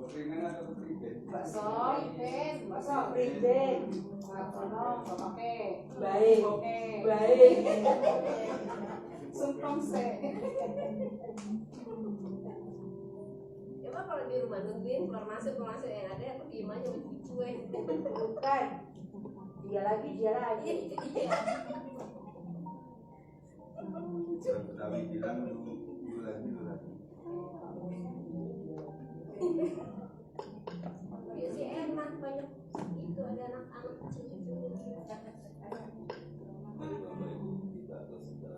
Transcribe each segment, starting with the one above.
Bakso priben. Bakso pakai. Baik. Sumpong se. Coba kalau di rumah nungguin keluar masuk yang ada aku diem aja bikin kue. Bukan. Dia lagi. Iya. Tapi bilang dulu lagi. Ya sih enak, banyak itu ada anak-anak kecil-kecil. Mari Bapak Ibu kita konsentrasi.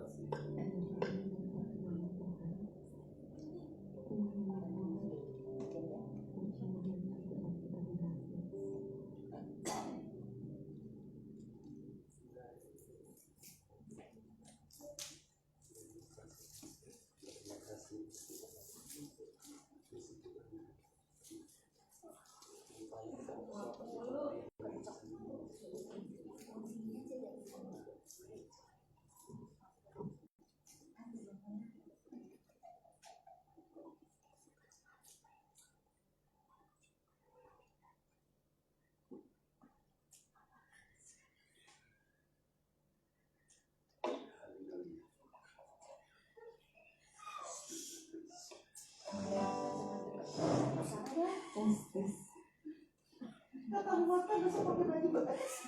Kamu makan besok pakai baju bekas.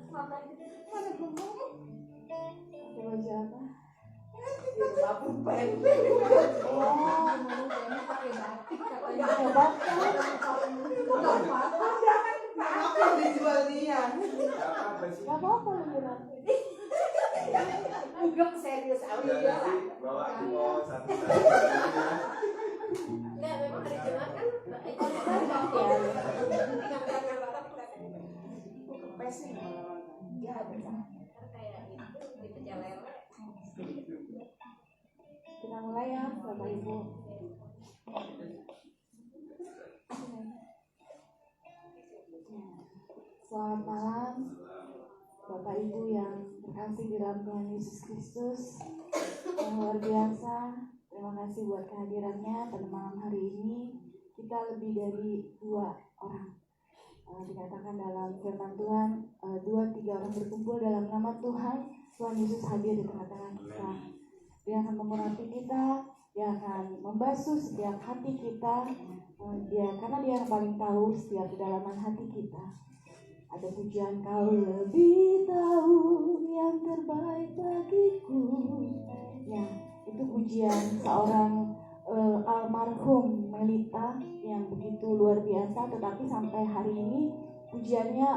Mana belum ngomong? Pakai baju apa? Baju pendek. Oh, ini pakai batik katanya. Pakai batik. Kenapa dijual dia? Gak apa-apa lebih rapi. Enggak serius awalnya. Bawa kok satu. Enggak, memang hari Jumat kan kempes nih ya kayak itu di pecel lele. Kita mulai ya Bapak Ibu. Selamat malam Bapak Ibu yang terkasih di dalam Tuhan Yesus Kristus yang luar biasa. Terima kasih buat kehadirannya pada malam hari ini. Kita lebih dari 2 orang. Dikatakan dalam firman Tuhan, 2-3 orang berkumpul dalam nama Tuhan, Tuhan Yesus hadir di tengah-tengah kita. Dia akan mengurapi kita, dia akan membasuh setiap hati kita, karena dia yang paling tahu setiap kedalaman hati kita. Ada pujian, kau lebih tahu yang terbaik bagiku. Ya, itu pujian seorang almarhum Melita yang begitu luar biasa, tetapi sampai hari ini pujiannya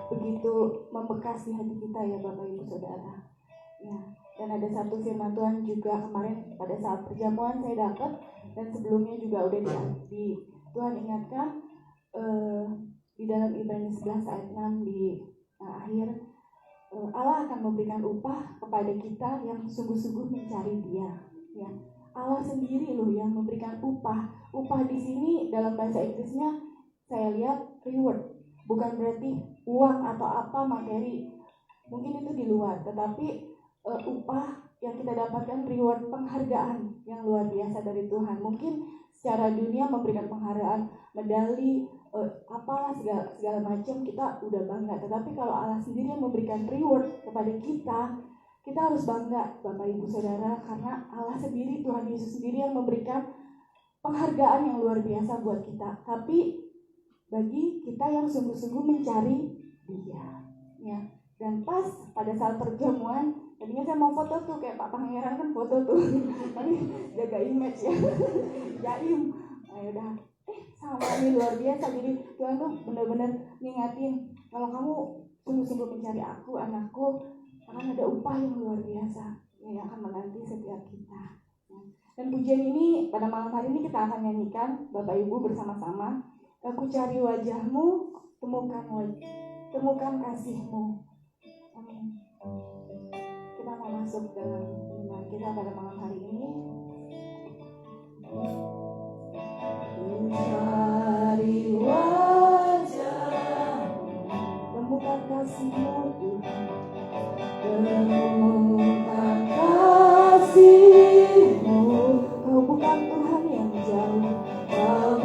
begitu membekas di hati kita ya Bapak Ibu Saudara. Ya, dan ada satu firman Tuhan juga kemarin pada saat perjamuan saya dapat, dan sebelumnya juga udah di Tuhan ingatkan di dalam Ibrani 11 ayat 6 di akhir, Allah akan memberikan upah kepada kita yang sungguh-sungguh mencari Dia. Ya, Allah sendiri loh yang memberikan upah. Upah di sini dalam bahasa Inggrisnya saya lihat reward, bukan berarti uang atau apa materi. Mungkin itu di luar, tetapi upah yang kita dapatkan reward, penghargaan yang luar biasa dari Tuhan. Mungkin secara dunia memberikan penghargaan, medali, apalah segala macam, kita udah bangga. Tetapi kalau Allah sendiri yang memberikan reward kepada kita harus bangga Bapak Ibu Saudara, karena Allah sendiri, Tuhan Yesus sendiri yang memberikan penghargaan yang luar biasa buat kita. Tapi bagi kita yang sungguh-sungguh mencari Dia, ya. Dan pas pada saat perjamuan, tadinya saya mau foto tuh kayak Pak Pangeran kan foto tuh, tapi jaga image ya, jaim. Ayo dah, sama ini luar biasa. Jadi Tuhan tuh benar-benar ngingatin, kalau kamu sungguh-sungguh mencari aku, anakku, akan ada upah yang luar biasa yang akan menanti setiap kita. Dan pujian ini pada malam hari ini kita akan nyanyikan Bapak Ibu bersama-sama. Aku cari wajahmu, temukan kasihmu. Amin. Kita mau masuk dalam iman kita pada malam hari ini. Cari wajahmu, temukan kasihmu Tuhan. Temukan kasihmu, kau bukan Tuhan yang jauh, kau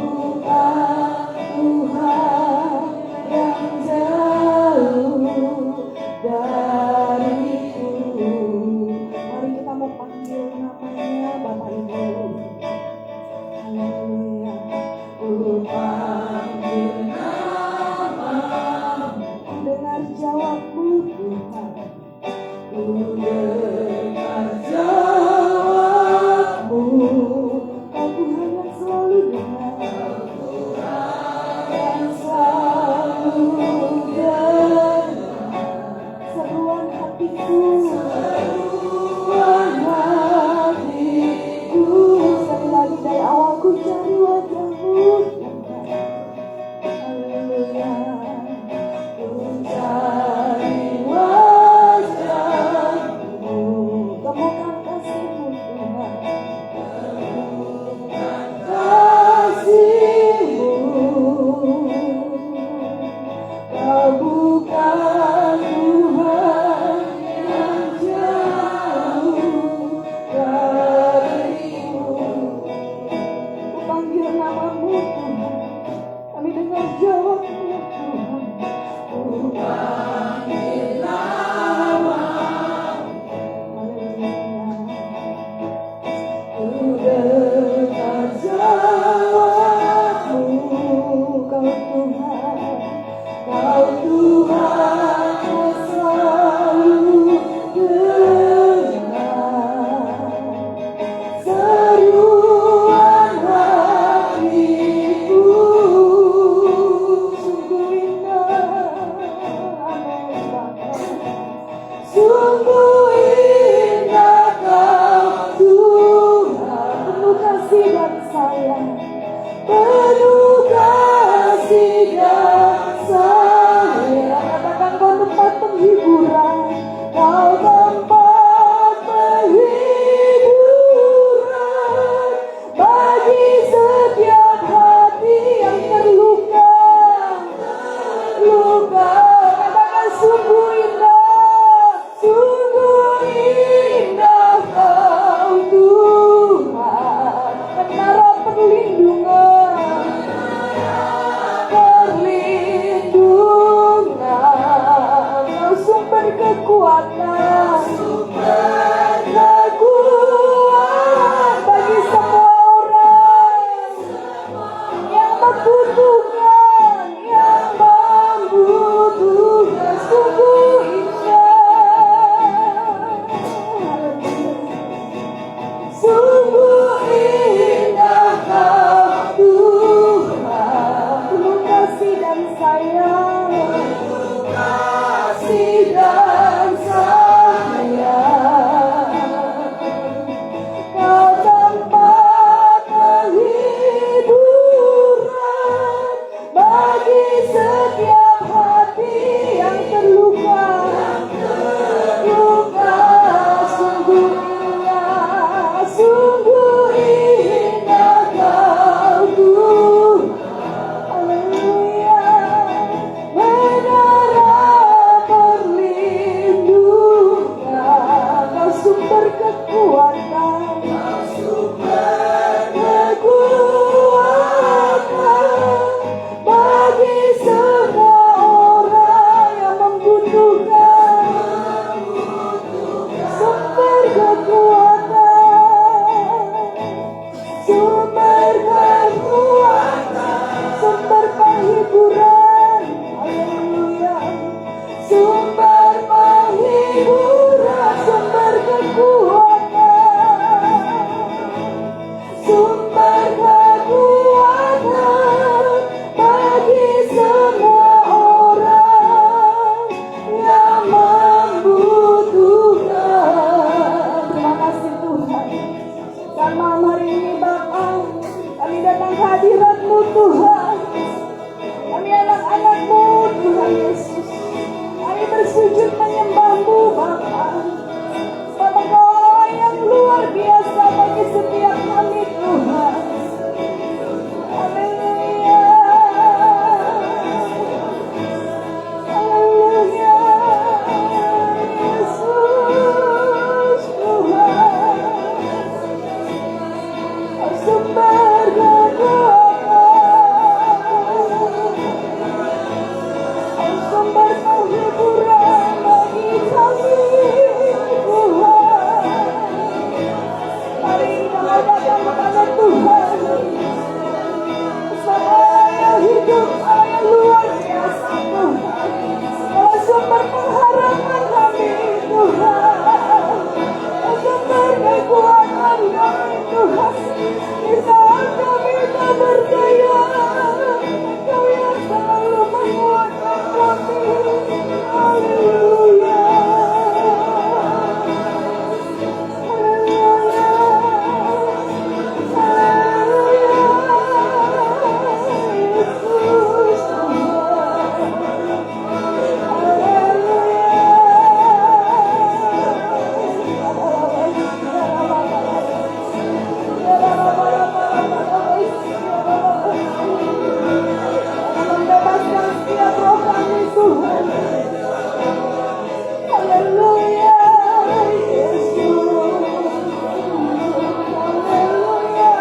tentang kehadiran-Mu Tuhan. Kami anak-anak-Mu Tuhan Yesus. Kami bersujud menyembah-Mu Bapa. Bapa, Kau yang luar biasa bagi setiap kami Tuhan. Haleluya. Haleluya. Yesus Tuhan. Kau sumber kekuatan. Kau sumber penghiburan bagi kami Tuhan. Mari kita datang kepada Tuhan. Allah yang hidup, Allah yang luar biasa Tuhan. Kau sumber pengharapan kami Tuhan. Kau sumber kekuatan kami Tuhan. Di saat kami tak berdaya, Kau yang selalu menguatkan kami. Haleluya. Membebaskan setiap roh kami Tuhan. Haleluya, Yesus. Haleluya.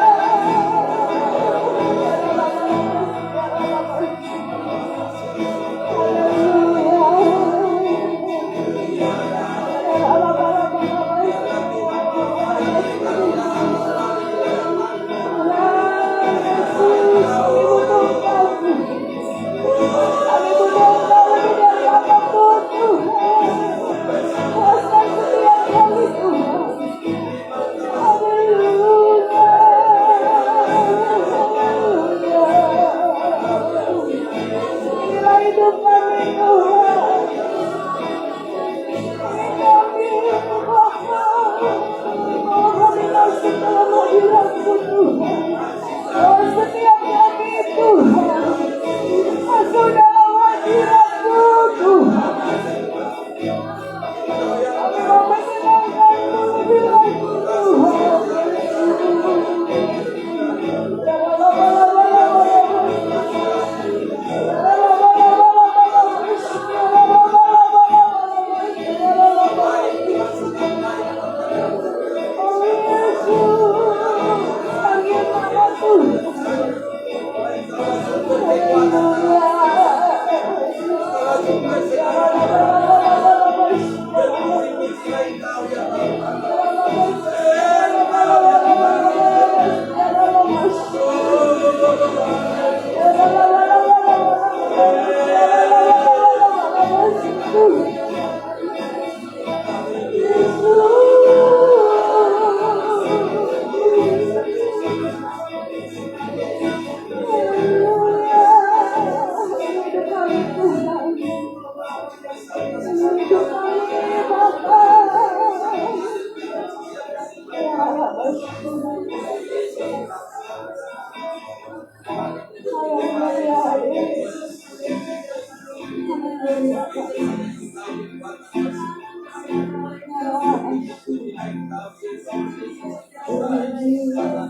Kami butuh Engkau lebih dari apapun Tuhan. Kuasai setiap kami Tuhan. Haleluya. Inilah hidup kami Tuhan. Ini kami Bapa. Bawa kami masuk dalam hadirat-Mu Tuhan. Bawa setiap kami Tuhan. Masuk dalam hadirat-Mu Tuhan. Kami mau menyenangkan-Mu lebih lagi Tuhan. Panggil nama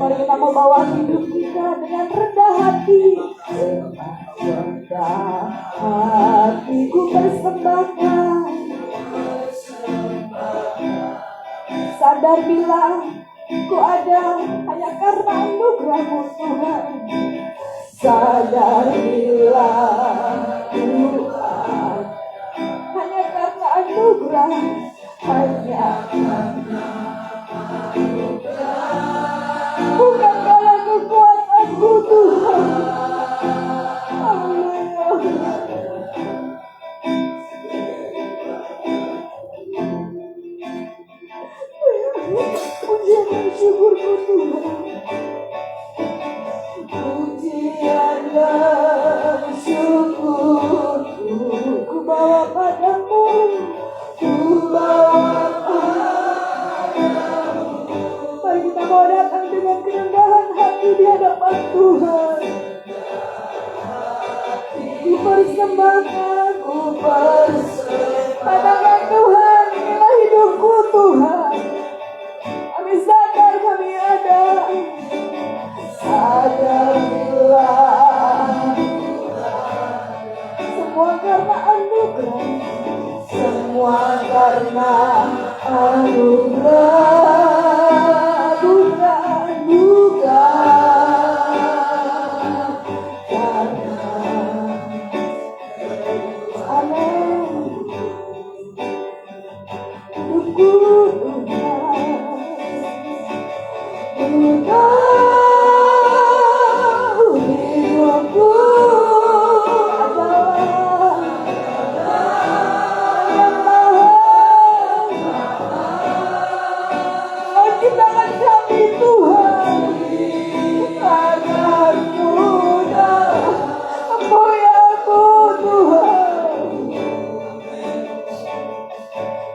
Mari kita membawa hidup kita dengan rendah hati. Rendah hatiku persembahkan. Sadar bila ku ada hanya karena anugerah-Mu Tuhan. Sadar bila ku ada hanya karena anugerah, hanya karena bukan karena kekuatanku Tuhan. Haleluya. Pujian dan syukurku Tuhan. Pujian dan syukur. bawa padamu, ku bawa padamu. Mari kita mau datang dengan kerendahan hati di hadapan Tuhan. Ku persembahkan, ku persembahkan Tuhan, inilah hidupku Tuhan. Kami sadar kami ada, sadar bila semua karena anugerah, semua karena anugerah, bukan karena. Amin. Hidupku Tuhan, hidupku adalah yang maha ciptakan kami Tuhan, agar mudah memuliamu Tuhan.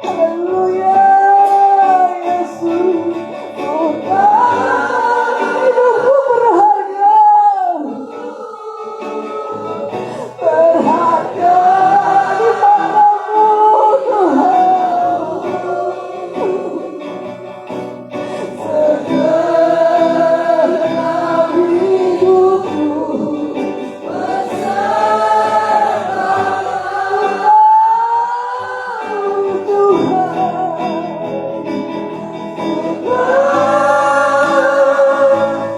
Haleluya Yesus, Tuhan hidupku berharga, berharga di matamu Tuhan. Segenap hidupku bersamamu Tuhan.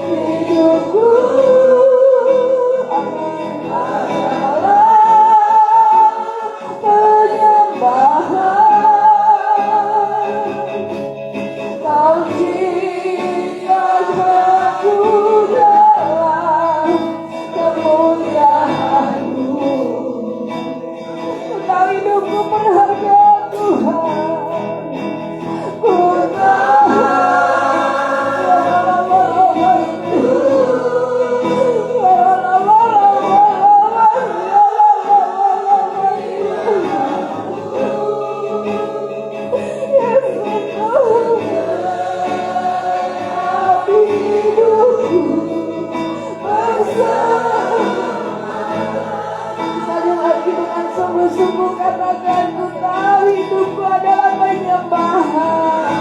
Hidupku adalah penyembahan. Kau ciptakanku dalam kemuliaan-Mu. Engkau hidupku berharga Tuhan. Ku sungguh-sungguh katakan, ku tahu hidupku adalah penyembahan.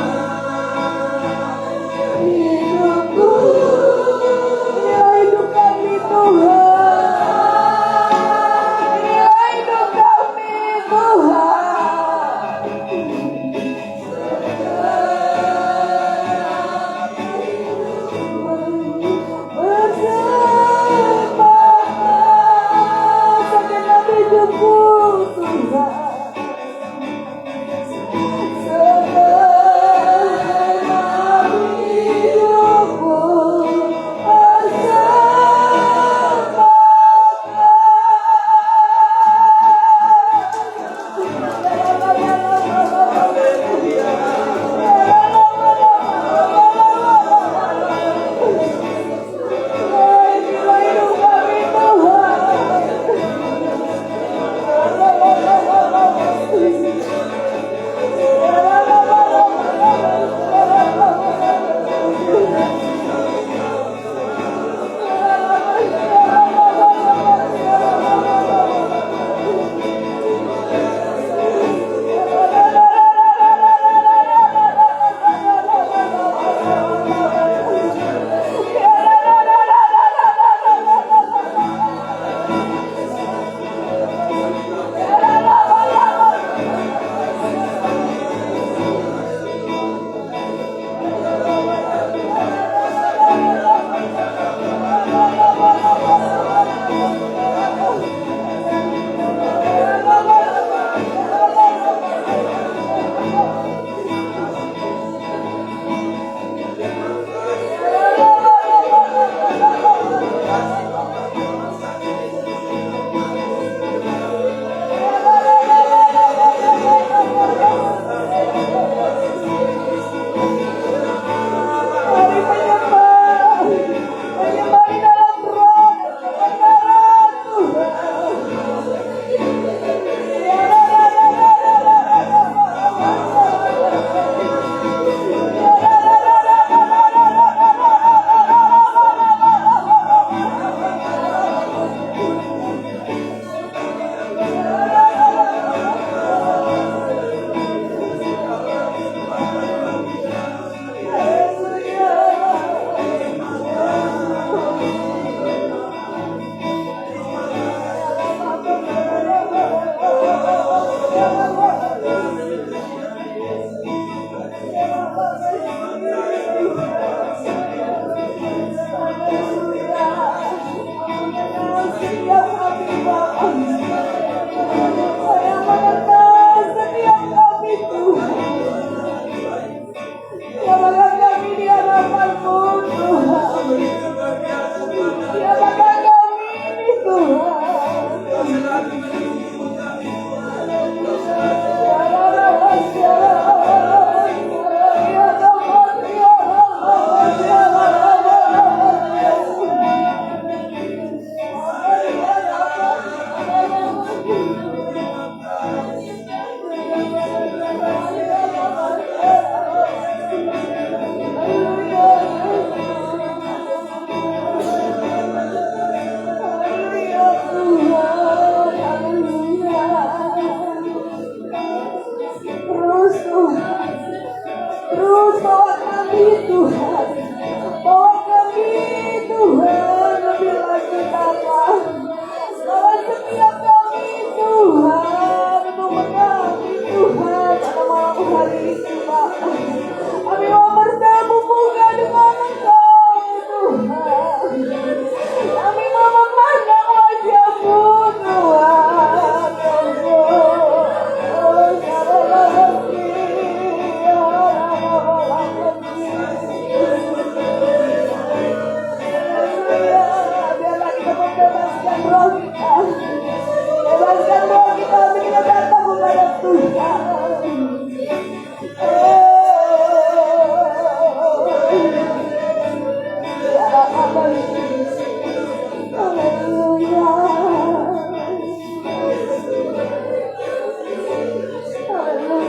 Hidupku, inilah hidup kami Tuhan. Inilah hidup kami Tuhan. Bersama segenap hidupku Tuhan.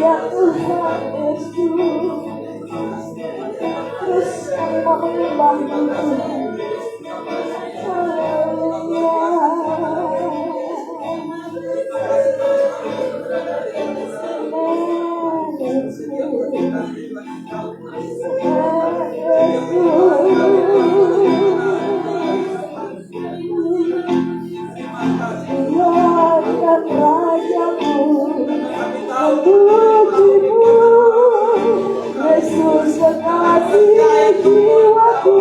ya Tuhan Yesus. Terus kami mau menyembah-Mu Tuhan. Tuhan Rajamu, memujimu, Yesus kekasih jiwaku.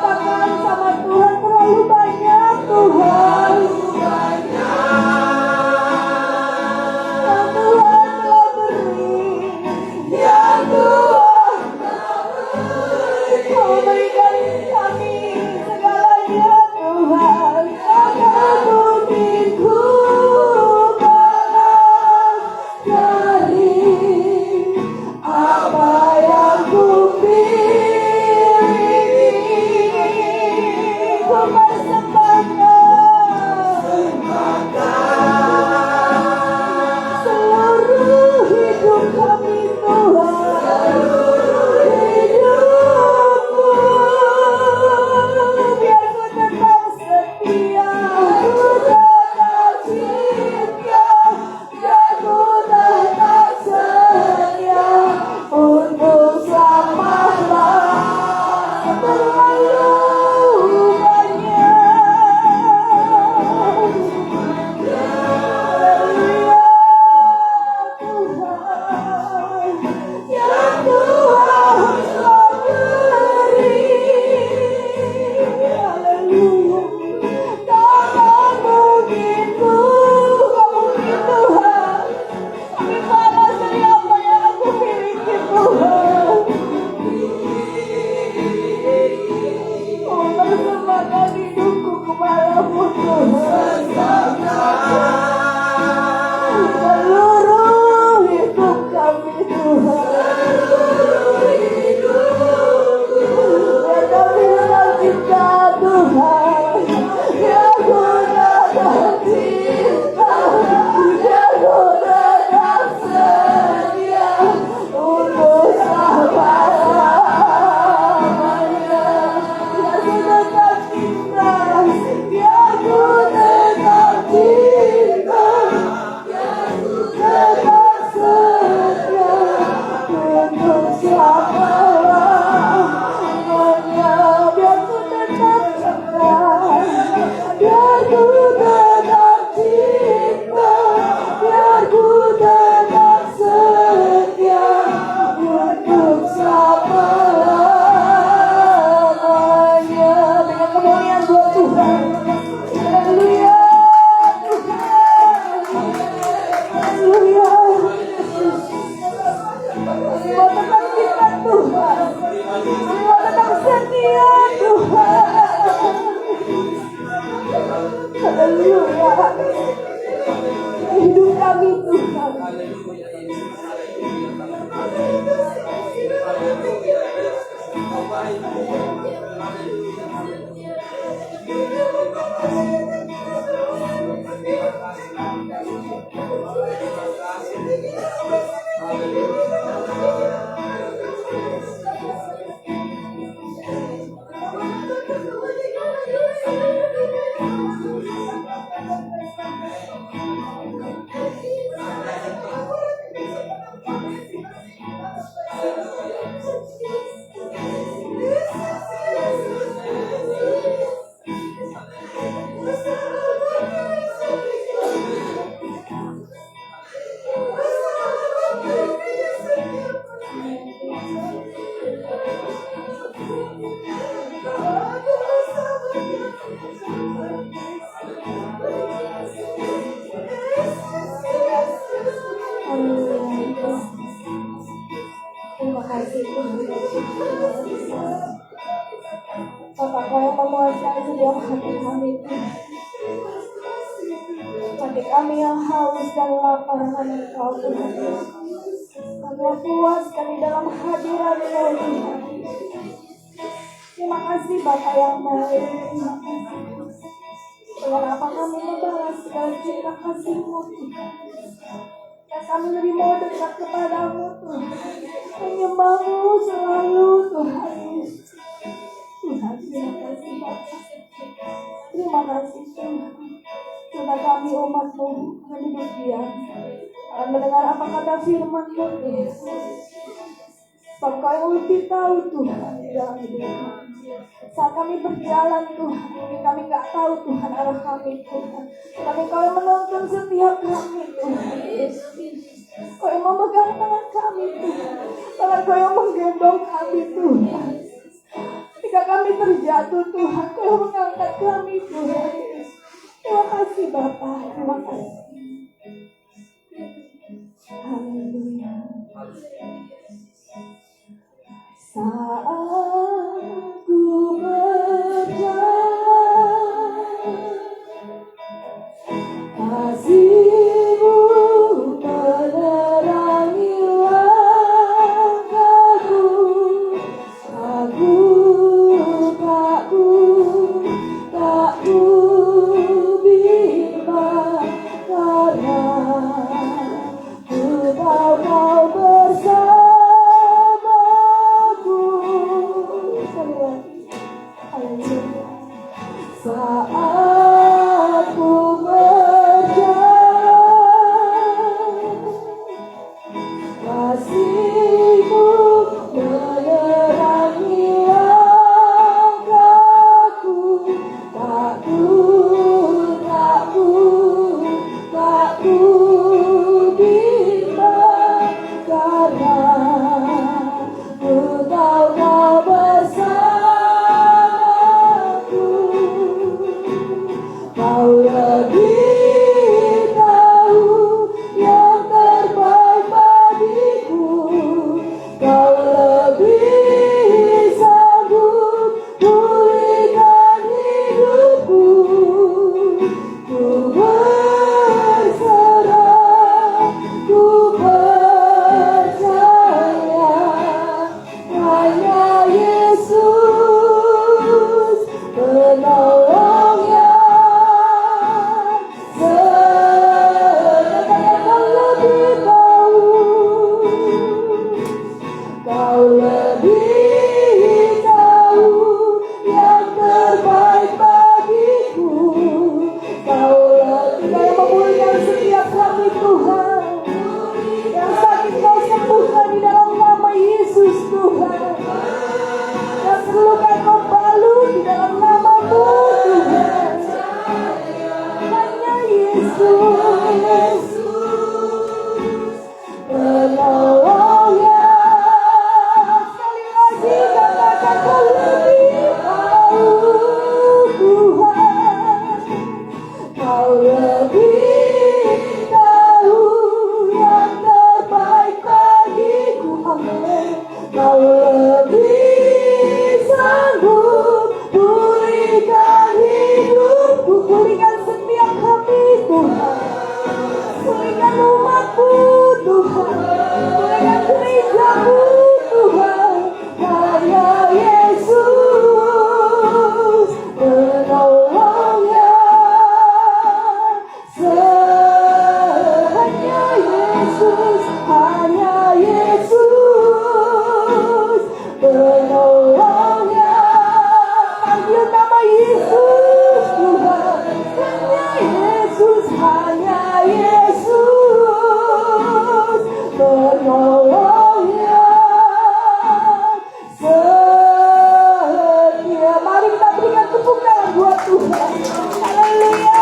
Katakan Engkau tetap setia Tuhan. Haleluya. Hidup kami Tuhan. Terima kasih Tuhan. Bapak, Kau yang memuaskan setiap hati kami Tuhan. Hati kami yang haus dan lapar akan Engkau Tuhan. Engkau puas kami dalam hadirat-Mu Tuhan. Terima kasih Bapak yang baik. Terima kasih. Dengan apa kami membalas segala cinta kasih-Mu Tuhan. Dan kami lebih mau dekat kepadamu Tuhan. Menyembah-Mu selalu Tuhan. Tuhan, terima kasih Bapak. Terima kasih Tuhan. Karena kami umat-Mu akan hidup diam, akan mendengar apa kata firman-Mu Tuhan. Sebab Kau yang lebih tahu Tuhan di dalam hidup kami. Saat kami berjalan Tuhan, mungkin kami gak tahu Tuhan arah kami Tuhan. Tapi Kau yang menuntun setiap kami Tuhan. Kau yang memegang tangan kami Tuhan. Tangan Kau yang menggendong kami Tuhan. Ketika kami terjatuh Tuhan, Kau yang mengangkat kami Tuhan. Terima kasih Bapa, terima kasih. Haleluya. Saat ku berjalan, kasih-Mu menerangi langkahku. Aku tak bimbang karena ku tahu Kau bersamaku. penolongnya. Panggil nama Yesus Tuhan, hanya Yesus, hanya Yesus penolongnya setia. Mari kita berikan tepuk tangan buat Tuhan. Haleluya.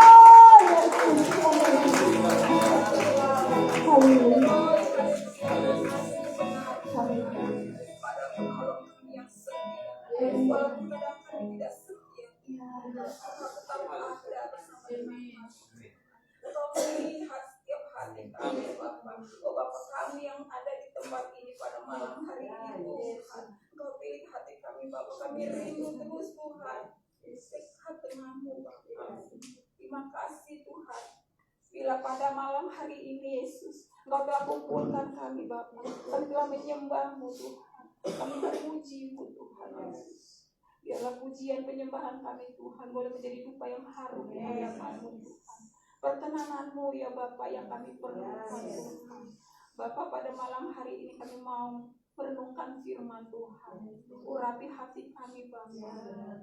Haleluya. Walaupun kadang kami tidak setia, Engkau tetap ada bersama kami. Engkau melihat setiap hati kami, Bapa. Oh Bapa kami yang ada di tempat ini pada malam hari ini, Tuhan. Engkau pilih hati kami, Bapa. Kami rindu terus, Tuhan. Dekat denganmu, Bapa. Terima kasih, Tuhan. Bila pada malam hari ini, Yesus, Engkau telah kumpulkan kami, Bapa. Kami telah menyembah-Mu, Tuhan. Kami memuji-Mu, Tuhan Yesus. Biarlah pujian penyembahan kami, Tuhan, boleh menjadi dupa yang harum di hadapan-Mu, Tuhan. Perkenanan-Mu, ya Bapa, yang kami perlukan, Tuhan. Bapa, pada malam hari ini kami mau merenungkan firman Tuhan. Urapi hati kami, Bapa.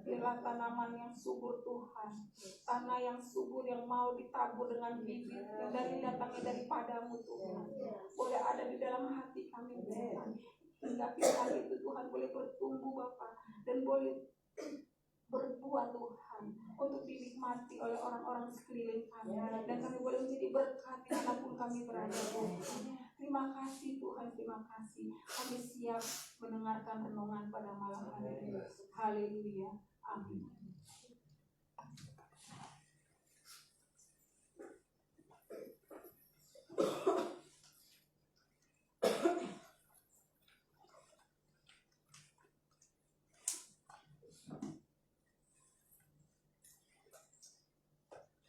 Biarlah tanaman yang subur, Tuhan. Tanah yang subur yang mau ditabur dengan bibit yang datangnya daripadamu, Tuhan. Boleh ada di dalam hati kami, Tuhan. Hingga firman itu, Tuhan, boleh bertumbuh, Bapa, dan boleh berbuah, Tuhan, untuk dinikmati oleh orang-orang sekeliling kami, dan kami boleh menjadi berkat dimanapun kami berada, Tuhan. Terima kasih, Tuhan, terima kasih. Kami siap mendengarkan renungan pada malam hari ini. Haleluya, amin.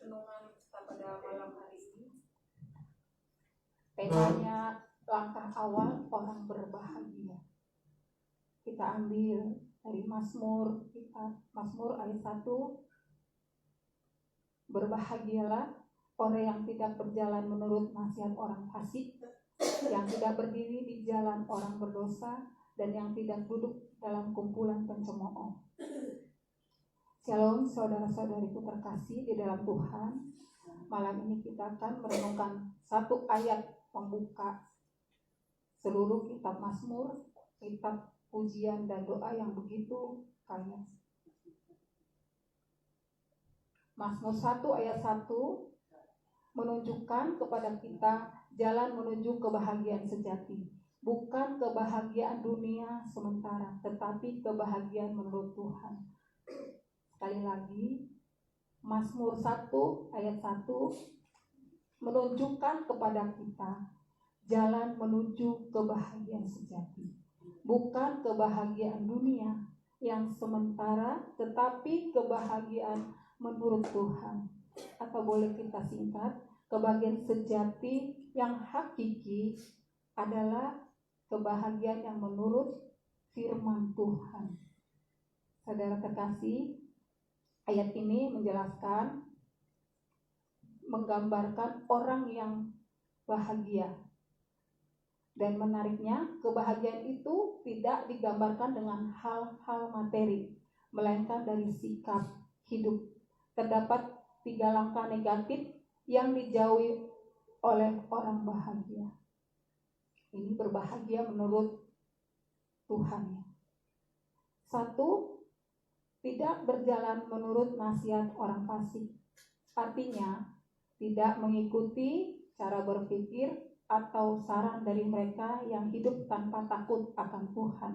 Renungan kita pada malam hari ini. Temanya langkah awal orang berbahagia. Kita ambil dari Mazmur ayat 1. Berbahagialah orang yang tidak berjalan menurut nasihat orang fasik, yang tidak berdiri di jalan orang berdosa, dan yang tidak duduk dalam kumpulan pencemooh. Shalom saudara-saudariku terkasih di dalam Tuhan. Malam ini kita akan merenungkan satu ayat pembuka seluruh kitab Mazmur, kitab pujian dan doa yang begitu kaya. Mazmur 1 ayat 1 menunjukkan kepada kita jalan menuju kebahagiaan sejati. Bukan kebahagiaan dunia sementara, tetapi kebahagiaan menurut Tuhan. Sekali lagi, Mazmur 1 ayat 1 menunjukkan kepada kita jalan menuju kebahagiaan sejati. Bukan kebahagiaan dunia yang sementara, tetapi kebahagiaan menurut Tuhan. Atau boleh kita singkat, kebahagiaan sejati yang hakiki adalah kebahagiaan yang menurut firman Tuhan. Saudara terkasih, ayat ini menjelaskan, menggambarkan orang yang bahagia. Dan menariknya, kebahagiaan itu tidak digambarkan dengan hal-hal materi, melainkan dari sikap hidup. Terdapat 3 langkah negatif yang dijauhi oleh orang bahagia. Ini berbahagia menurut Tuhan. 1, tidak berjalan menurut nasihat orang fasik. Artinya, tidak mengikuti cara berpikir atau saran dari mereka yang hidup tanpa takut akan Tuhan.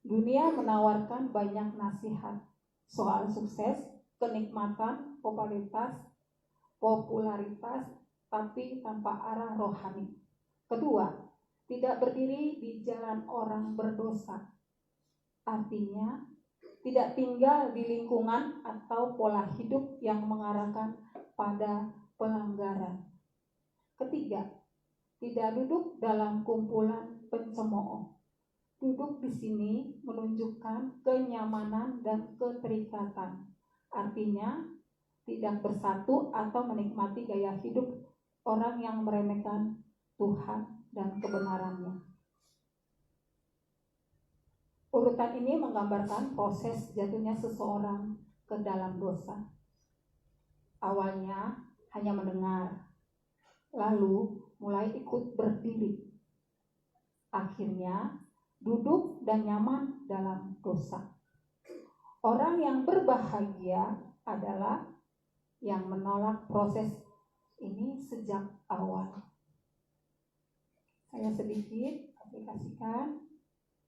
Dunia menawarkan banyak nasihat soal sukses, kenikmatan, popularitas, tapi tanpa arah rohani. Kedua, tidak berdiri di jalan orang berdosa. Artinya, tidak tinggal di lingkungan atau pola hidup yang mengarahkan pada pelanggaran. Ketiga, tidak duduk dalam kumpulan pencemooh. Duduk di sini menunjukkan kenyamanan dan keterikatan. Artinya, tidak bersatu atau menikmati gaya hidup orang yang meremehkan Tuhan dan kebenarannya. Urutan ini menggambarkan proses jatuhnya seseorang ke dalam dosa. Awalnya hanya mendengar, lalu mulai ikut berdiri. Akhirnya duduk dan nyaman dalam dosa. Orang yang berbahagia adalah yang menolak proses ini sejak awal. Saya sedikit aplikasikan.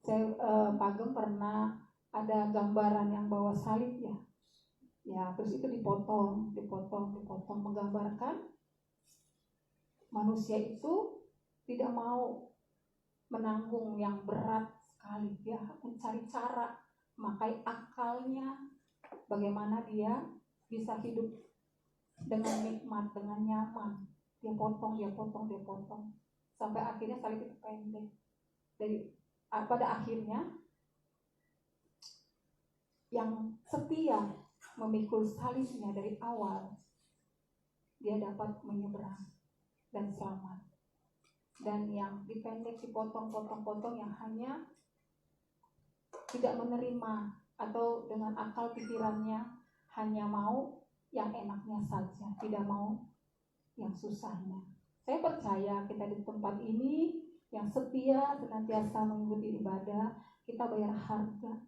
Saya Pagem pernah ada gambaran yang bawa salib ya. Ya, terus itu dipotong, menggambarkan manusia itu tidak mau menanggung yang berat sekali. Dia mencari cara, memakai akalnya bagaimana dia bisa hidup dengan nikmat, dengan nyaman. Dia potong. Sampai akhirnya salib itu pendek. Pada akhirnya yang setia memikul salibnya dari awal, dia dapat menyeberang dan selamat. Dan yang dipendek, dipotong yang hanya tidak menerima atau dengan akal pikirannya hanya mau yang enaknya saja, tidak mau yang susahnya. Saya percaya kita di tempat ini yang setia senantiasa mengikuti ibadah, kita bayar harga.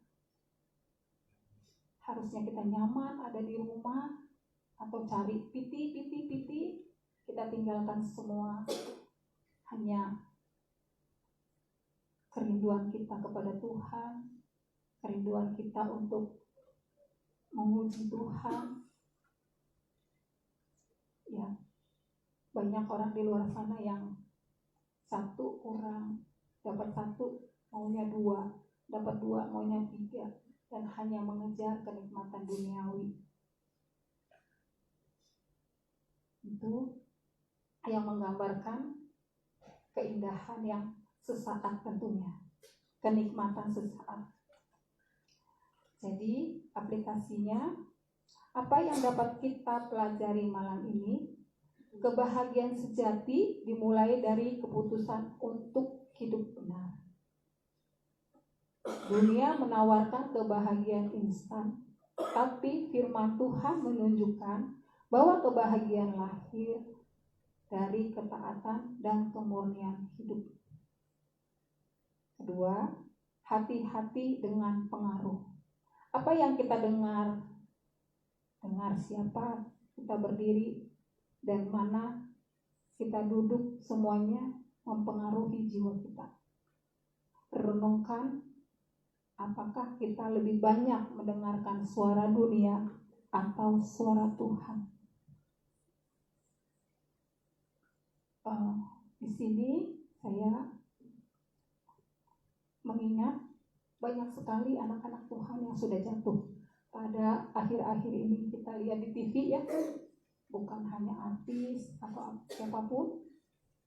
Harusnya kita nyaman ada di rumah atau cari piti, kita tinggalkan semua. Hanya kerinduan kita kepada Tuhan, kerinduan kita untuk memuji Tuhan. Ya, banyak orang di luar sana yang satu kurang, dapat satu maunya dua, dapat dua maunya tiga, dan hanya mengejar kenikmatan duniawi. Itu yang menggambarkan keindahan yang sesaat tentunya, kenikmatan sesaat. Jadi aplikasinya, apa yang dapat kita pelajari malam ini? Kebahagiaan sejati dimulai dari keputusan untuk hidup benar. Dunia menawarkan kebahagiaan instan, tapi firman Tuhan menunjukkan bahwa kebahagiaan lahir dari ketaatan dan kemurnian hidup. Kedua, hati-hati dengan pengaruh. Apa yang kita dengar? Dengar siapa kita berdiri dan mana kita duduk, semuanya mempengaruhi jiwa kita. Renungkan, apakah kita lebih banyak mendengarkan suara dunia atau suara Tuhan? Di sini saya mengingat banyak sekali anak-anak Tuhan yang sudah jatuh. Pada akhir-akhir ini kita lihat di TV ya, bukan hanya artis atau siapapun,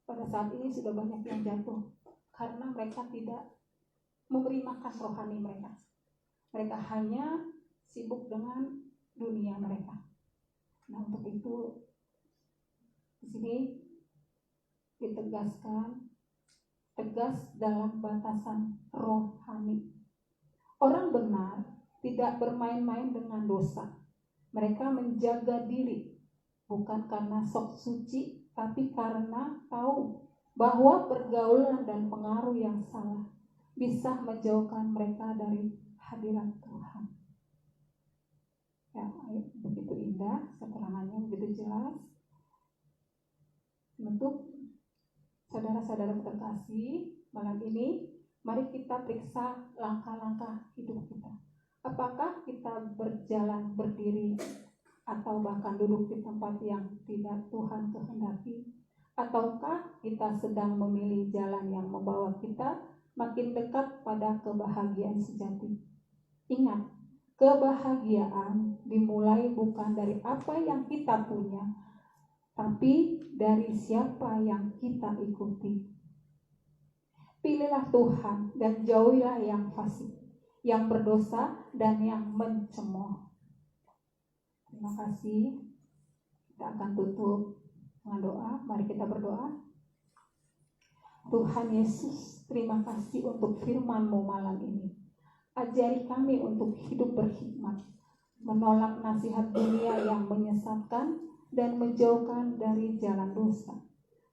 pada saat ini sudah banyak yang jatuh karena mereka tidak memberi makan rohani mereka. Mereka hanya sibuk dengan dunia mereka. Nah, untuk itu di sini ditegaskan, tegas dalam batasan rohani. Orang benar tidak bermain-main dengan dosa. Mereka menjaga diri, bukan karena sok suci, tapi karena tahu bahwa pergaulan dan pengaruh yang salah bisa menjauhkan mereka dari hadirat Tuhan. Ya, begitu indah, keterangannya begitu jelas. Untuk saudara-saudara terkasih, malam ini mari kita periksa langkah-langkah hidup kita. Apakah kita berjalan berdiri atau bahkan duduk di tempat yang tidak Tuhan kehendaki? Ataukah kita sedang memilih jalan yang membawa kita makin dekat pada kebahagiaan sejati? Ingat, kebahagiaan dimulai bukan dari apa yang kita punya, tapi dari siapa yang kita ikuti. Pilihlah Tuhan dan jauhilah yang fasik, yang berdosa dan yang mencemooh. Terima kasih. Kita akan tutup dengan doa. Mari kita berdoa. Tuhan Yesus, terima kasih untuk firman-Mu malam ini. Ajari kami untuk hidup berhikmat, menolak nasihat dunia yang menyesatkan dan menjauhkan dari jalan dosa.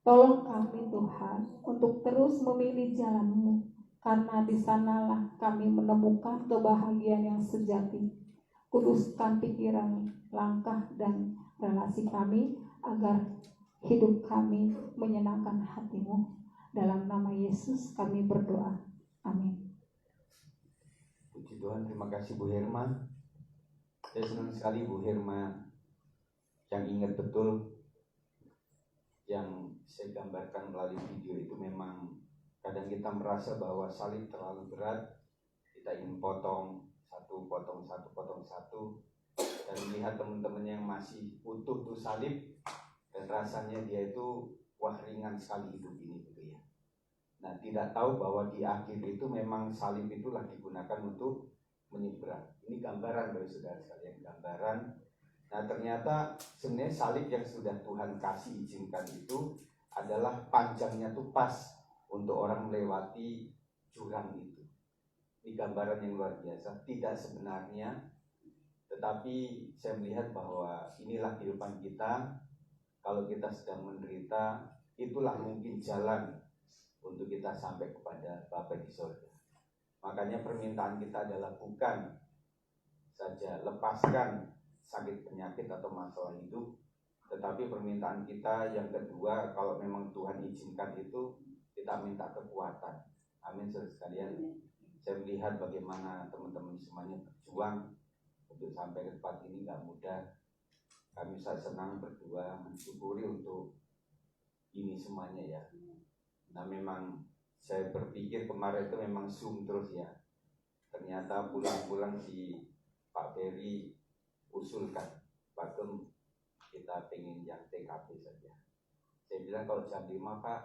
Tolong kami Tuhan untuk terus memilih jalan-Mu, karena di sanalah kami menemukan kebahagiaan yang sejati. Kuduskan pikiran, langkah, dan relasi kami agar hidup kami menyenangkan hati-Mu. Dalam nama Yesus kami berdoa. Amin. Puji Tuhan, terima kasih Bu Herma. Saya senang sekali Bu Herma yang ingat betul yang saya gambarkan melalui video itu. Memang kadang kita merasa bahwa salib terlalu berat, kita ingin potong satu, dan melihat teman-teman yang masih utuh tuh salib, dan rasanya dia itu wah ringan sekali hidup ini gitu ya. Nah, tidak tahu bahwa di akhir itu memang salib itulah digunakan untuk menyeberang. Ini gambaran bagi saudara sekalian, gambaran. Nah, ternyata sebenarnya salib yang sudah Tuhan kasih izinkan itu adalah panjangnya tuh pas untuk orang melewati jurang itu. Ini gambaran yang luar biasa. Tidak sebenarnya, tetapi saya melihat bahwa inilah kehidupan kita. Kalau kita sedang menderita, itulah mungkin jalan untuk kita sampai kepada Bapa di surga. Makanya permintaan kita adalah bukan saja lepaskan sakit penyakit atau masalah hidup, tetapi permintaan kita yang kedua, kalau memang Tuhan izinkan itu, kita minta kekuatan. Amin, saudara sekalian. Saya melihat bagaimana teman-teman semuanya berjuang untuk sampai ke tempat ini, gak mudah. Kami sangat senang berdua mensyukuri untuk ini semuanya ya. Nah, memang saya berpikir kemarin itu memang Zoom terus ya. Ternyata pulang-pulang si Pak Ferry usulkan, Pak Gem, kita pengen yang TKP saja. Saya bilang kalau jam 5 Pak,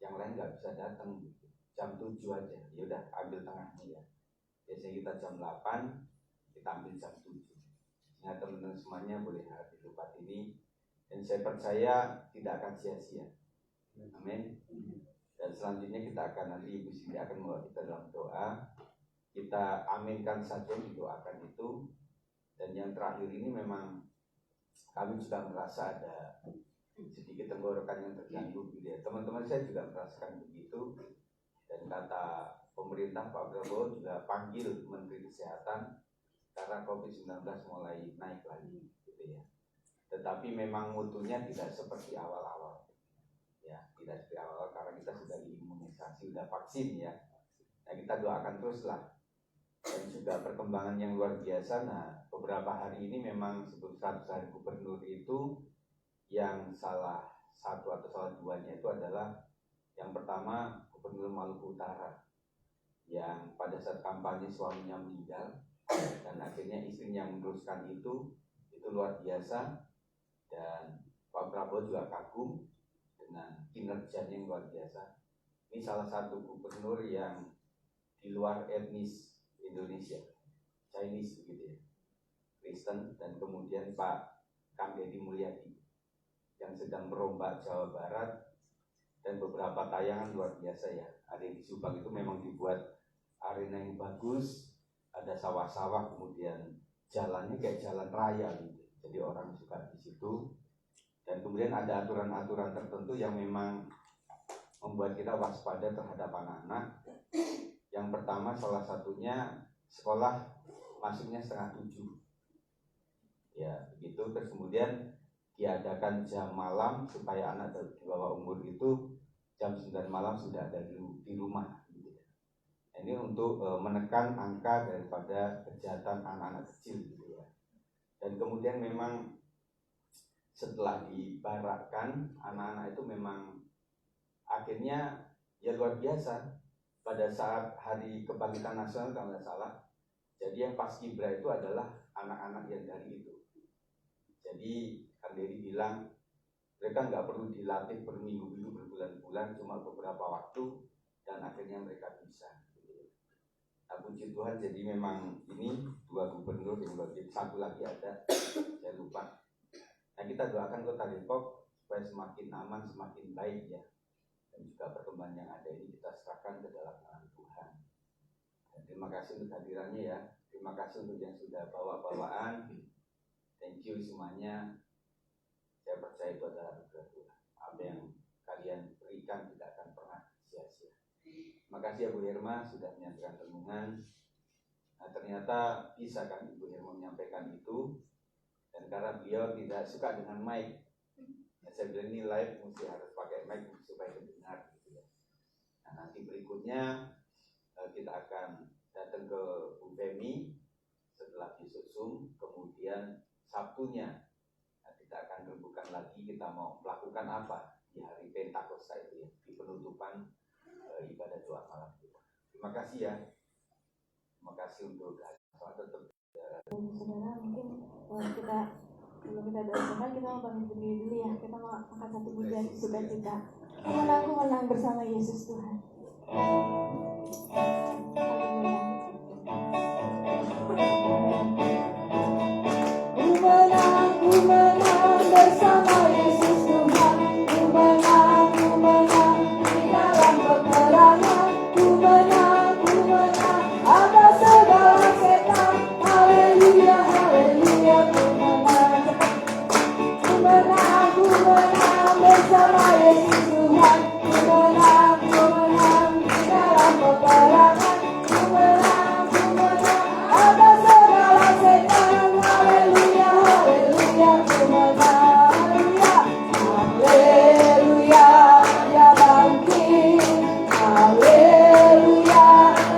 yang lain nggak bisa datang, jam 7 aja. Ya udah, ambil tengahnya ya. Biasanya kita jam 8, kita ambil jam 7. Sehingga teman-teman semuanya boleh hadir di tempat ini, dan saya percaya tidak akan sia-sia. Amin. Dan selanjutnya kita akan, nanti Ibu Cindy akan membawa kita dalam doa. Kita aminkan saja, didoakan itu. Dan yang terakhir ini memang kami juga merasa ada sedikit tenggorokan yang terganggu gitu ya. Teman-teman saya juga merasakan begitu. Dan kata pemerintah Pak Prabowo juga panggil Menteri Kesehatan karena COVID-19 mulai naik lagi gitu ya. Tetapi memang mutunya tidak seperti awal-awal. Ya, tidak seperti awal karena kita sudah diimunisasi, sudah vaksin ya. Nah, kita doakan teruslah. Dan juga perkembangan yang luar biasa. Nah, beberapa hari ini memang sebelum 100 hari gubernur itu, yang salah satu atau salah duanya itu adalah yang pertama Gubernur Maluku Utara yang pada saat kampanye suaminya meninggal dan akhirnya istrinya meneruskan itu luar biasa. Dan Pak Prabowo juga kagum dengan kinerjanya yang luar biasa. Ini salah satu gubernur yang di luar etnis Indonesia, Chinese begitu ya, Kristen. Dan kemudian Pak Kang Deddy Mulyadi yang sedang merombak Jawa Barat, dan beberapa tayangan luar biasa ya. Ada di Subang itu memang dibuat arena yang bagus, ada sawah-sawah, kemudian jalannya kayak jalan raya gitu, jadi orang suka di situ. Dan kemudian ada aturan-aturan tertentu yang memang membuat kita waspada terhadap anak-anak. Yang pertama, salah satunya sekolah masuknya 6:30 ya begitu. Terus kemudian diadakan jam malam supaya anak di bawah umur itu jam 9 malam sudah ada di rumah gitu. Ini untuk menekan angka daripada kejahatan anak-anak kecil gitu ya. Dan kemudian memang setelah dibarakkan, anak-anak itu memang akhirnya ya luar biasa. Pada saat Hari Kebangkitan Nasional kalau nggak salah, jadi yang paskibra itu adalah anak-anak yang dari itu. Jadi Kang Deddy bilang mereka nggak perlu dilatih berminggu-minggu, berbulan-bulan, cuma beberapa waktu dan akhirnya mereka bisa. Nah, puji Tuhan, jadi memang ini 2 gubernur yang luar biasa. Satu lagi ada, saya lupa. Nah, kita doakan Kota Depok supaya semakin aman, semakin baik ya. Dan juga perkembangan yang ada ini kita serahkan ke dalam tangan Tuhan. Dan Terima kasih untuk hadirannya ya. Terima kasih untuk yang sudah bawa-bawaan. Thank you semuanya. Saya percaya itu adalah anugerah Tuhan. Apa yang kalian berikan tidak akan pernah sia-sia. Terima kasih ya Bu Irma sudah menyampaikan renungan. Nah ternyata bisa kan Ibu Irma menyampaikan itu. Dan karena beliau tidak suka dengan mic, nah, saya bilang ini live mesti harus pakai mic supaya terdengar gitu ya. Nah nanti berikutnya kita akan datang ke Bu Femi setelah besok Zoom, kemudian Sabtunya kita akan rembukan lagi kita mau melakukan apa di hari Pentakosta itu ya, di penutupan ibadah doa malam kita. Terima kasih ya. Terima kasih untuk tetap. Saudara, mungkin kalau kita doakan kita mau bangun berdiri dulu ya. Kita mau angkat satu pujian sukacita. Ku menang bersama Yesus Tuhan. Ku menang bersama Yesus Tuhan. Ku menang di dalam peperangan. Ku menang atas segala setan. Haleluya, haleluya, ku menang. Ku menang bersama Yesus Tuhan. Ku menang di dalam peperangan. Ku menang atas segala setan. Haleluya, haleluya, ku menang. Haleluya, dia bangkit. Haleluya,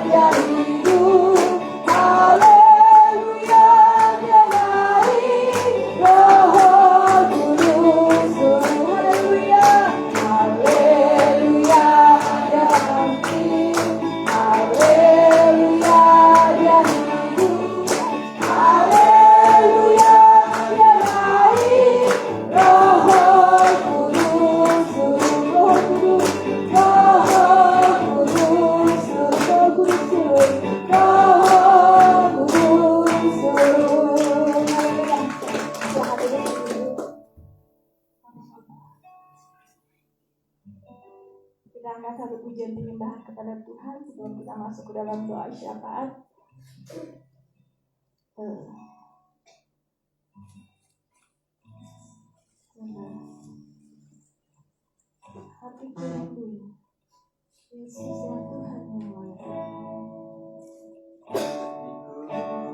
dia hidup. Haleluya, dia naik. Roh Kudus turun. Haleluya, haleluya, dia bangkit. Haleluya, dia hidup. Haleluya, dia naik. Roh Kudus turun. Roh Kudus turun. Roh Kudus turun. Kita angkat satu pujian penyembahan kepada Tuhan sebelum kita masuk ke dalam doa syafaat. Hatiku rindu Yesuslah Tuhan yang layak.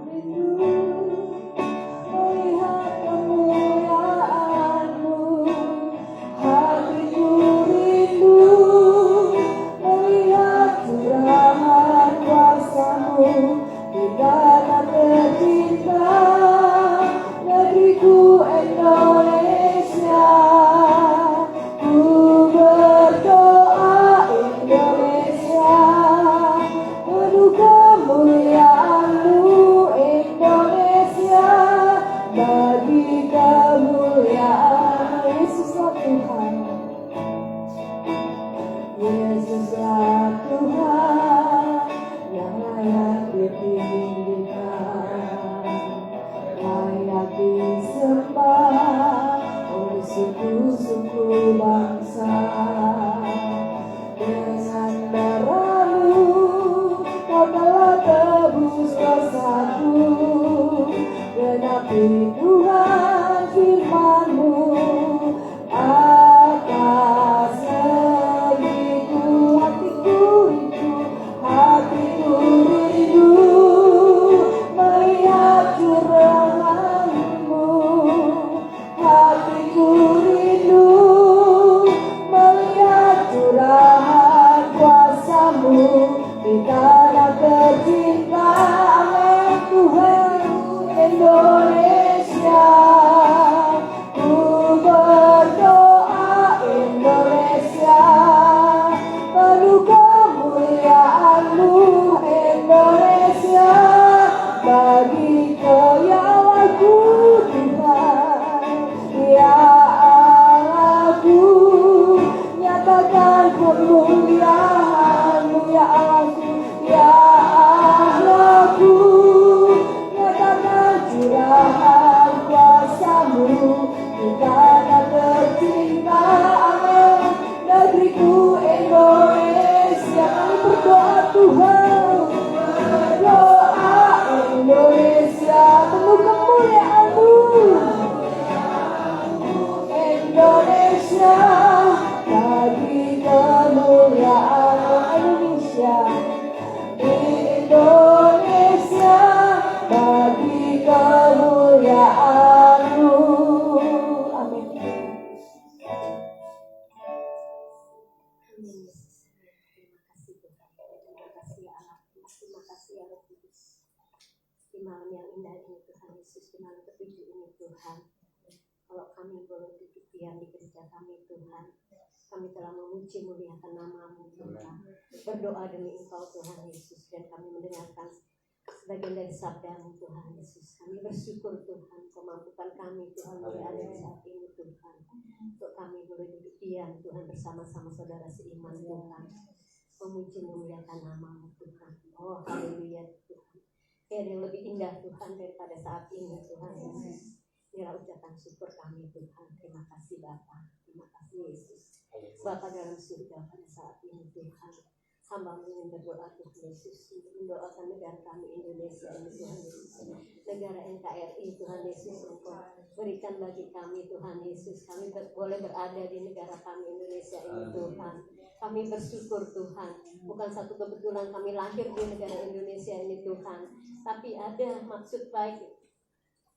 Rindu melihat kemuliaan-Mu. Hatiku rindu melihat curahan kuasa-Mu di tanah tercinta, negeriku Indonesia. Ku berdoa Indonesia, penuh kemuliaan-Mu Indonesia, bagi kemuliaan Yesuslah Tuhan. Yesuslah Tuhan yang layak ditinggikan, layak disembah oleh suku-suku bangsa. Dengan darah-Mu Kau telah tebus dosaku, genapi Tuhan firman-Mu atas negeriku. Hatiku rindu melihat curahan-Mu. Hatiku rindu melihat curahan kuasa-Mu di tanah tercinta. Amin Tuhan Indonesia. malam yang indah ini Tuhan Yesus, di malam ketujuh ini Tuhan, kalau kami boleh duduk diam di gereja kami Tuhan, kami telah memuji muliakan nama-Mu Tuhan, berdoa demi Engkau Tuhan Yesus, dan kami mendengarkan sebagian dari sabda-Mu Tuhan Yesus. Kami bersyukur Tuhan, Kau mampukan kami Tuhan boleh ada di saat ini Tuhan, untuk kami boleh duduk diam Tuhan bersama-sama saudara seiman Tuhan, memuji memuliakan nama-Mu Tuhan. Oh haleluya Tuhan, tiada yang lebih indah Tuhan daripada saat ini Tuhan Yesus. Inilah ucapan syukur kami Tuhan. Terima kasih Bapa, terima kasih Yesus. Bapa dalam surga, pada saat ini Tuhan, hamba ingin berdoa Tuhan Yesus untuk mendoakan negara kami Indonesia ini Tuhan Yesus, negara NKRI Tuhan Yesus, Engkau berikan bagi kami Tuhan Yesus, kami boleh berada di negara kami Indonesia ini Tuhan. Kami bersyukur Tuhan, bukan satu kebetulan kami lahir di negara Indonesia ini Tuhan, tapi ada maksud baik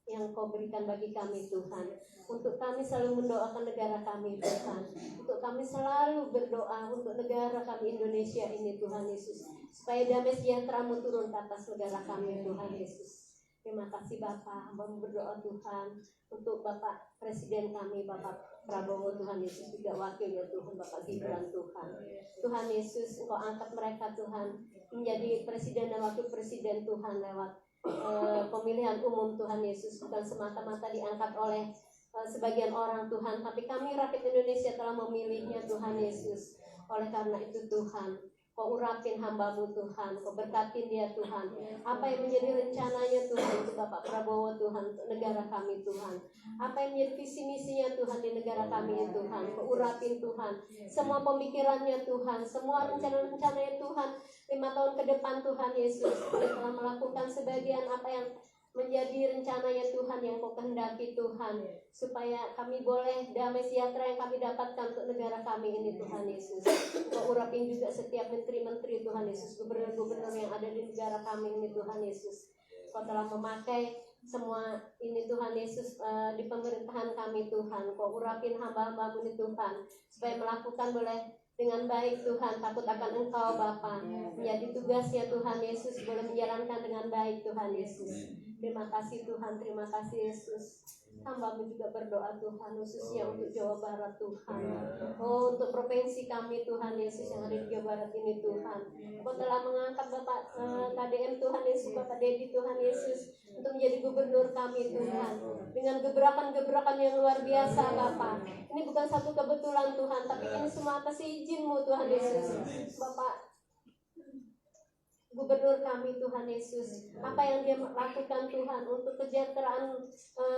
yang Kau berikan bagi kami Tuhan, untuk kami selalu mendoakan negara kami Tuhan, untuk kami selalu berdoa untuk negara kami Indonesia ini Tuhan Yesus, supaya damai sejahtera-Mu turun ke atas negara kami Tuhan Yesus. Terima kasih Bapak, hamba berdoa Tuhan untuk Bapak Presiden kami Bapak Prabowo Tuhan Yesus, juga wakilnya Tuhan Bapak Gibran Tuhan. Tuhan Yesus, Engkau angkat mereka Tuhan menjadi presiden dan wakil presiden Tuhan lewat pemilihan umum Tuhan Yesus, bukan semata-mata diangkat oleh sebagian orang Tuhan, tapi kami rakyat Indonesia telah memilihnya Tuhan Yesus. Oleh karena itu Tuhan, Kau urapin hamba-Mu Tuhan, Kau berkatin dia Tuhan, apa yang menjadi rencananya Tuhan untuk Bapak Prabowo Tuhan, untuk negara kami Tuhan, apa yang menjadi visi misinya Tuhan di negara kami Tuhan, Kau urapin Tuhan, semua pemikirannya Tuhan, semua rencana-rencananya Tuhan, 5 tahun ke depan Tuhan Yesus, Dia telah melakukan sebagian apa yang menjadi rencananya Tuhan yang Kau kehendaki Tuhan, supaya kami boleh damai sejahtera yang kami dapatkan untuk negara kami ini Tuhan Yesus. Kau urapin juga setiap menteri-menteri Tuhan Yesus, gubernur-gubernur yang ada di negara kami ini Tuhan Yesus. Kau telah memakai semua ini Tuhan Yesus di pemerintahan kami Tuhan. Kau urapin hamba-hamba-Mu ini Tuhan, supaya melakukan boleh dengan baik Tuhan, takut akan Engkau Bapa, menjadi tugasnya Tuhan Yesus, boleh menjalankan dengan baik Tuhan Yesus. Terima kasih Tuhan, terima kasih Yesus. Hamba-Mu juga berdoa Tuhan, khususnya untuk Jawa Barat Tuhan, oh untuk provinsi kami Tuhan Yesus yang ada di Jawa Barat ini Tuhan. Kau telah mengangkat Bapak KDM Tuhan Yesus, Bapak Dedi Tuhan Yesus, untuk menjadi gubernur kami Tuhan, dengan gebrakan-gebrakan yang luar biasa Bapak. Ini bukan satu kebetulan Tuhan, tapi ini semua atas izin-Mu Tuhan Yesus. Bapak Gubernur kami Tuhan Yesus, apa yang dia lakukan Tuhan untuk kesejahteraan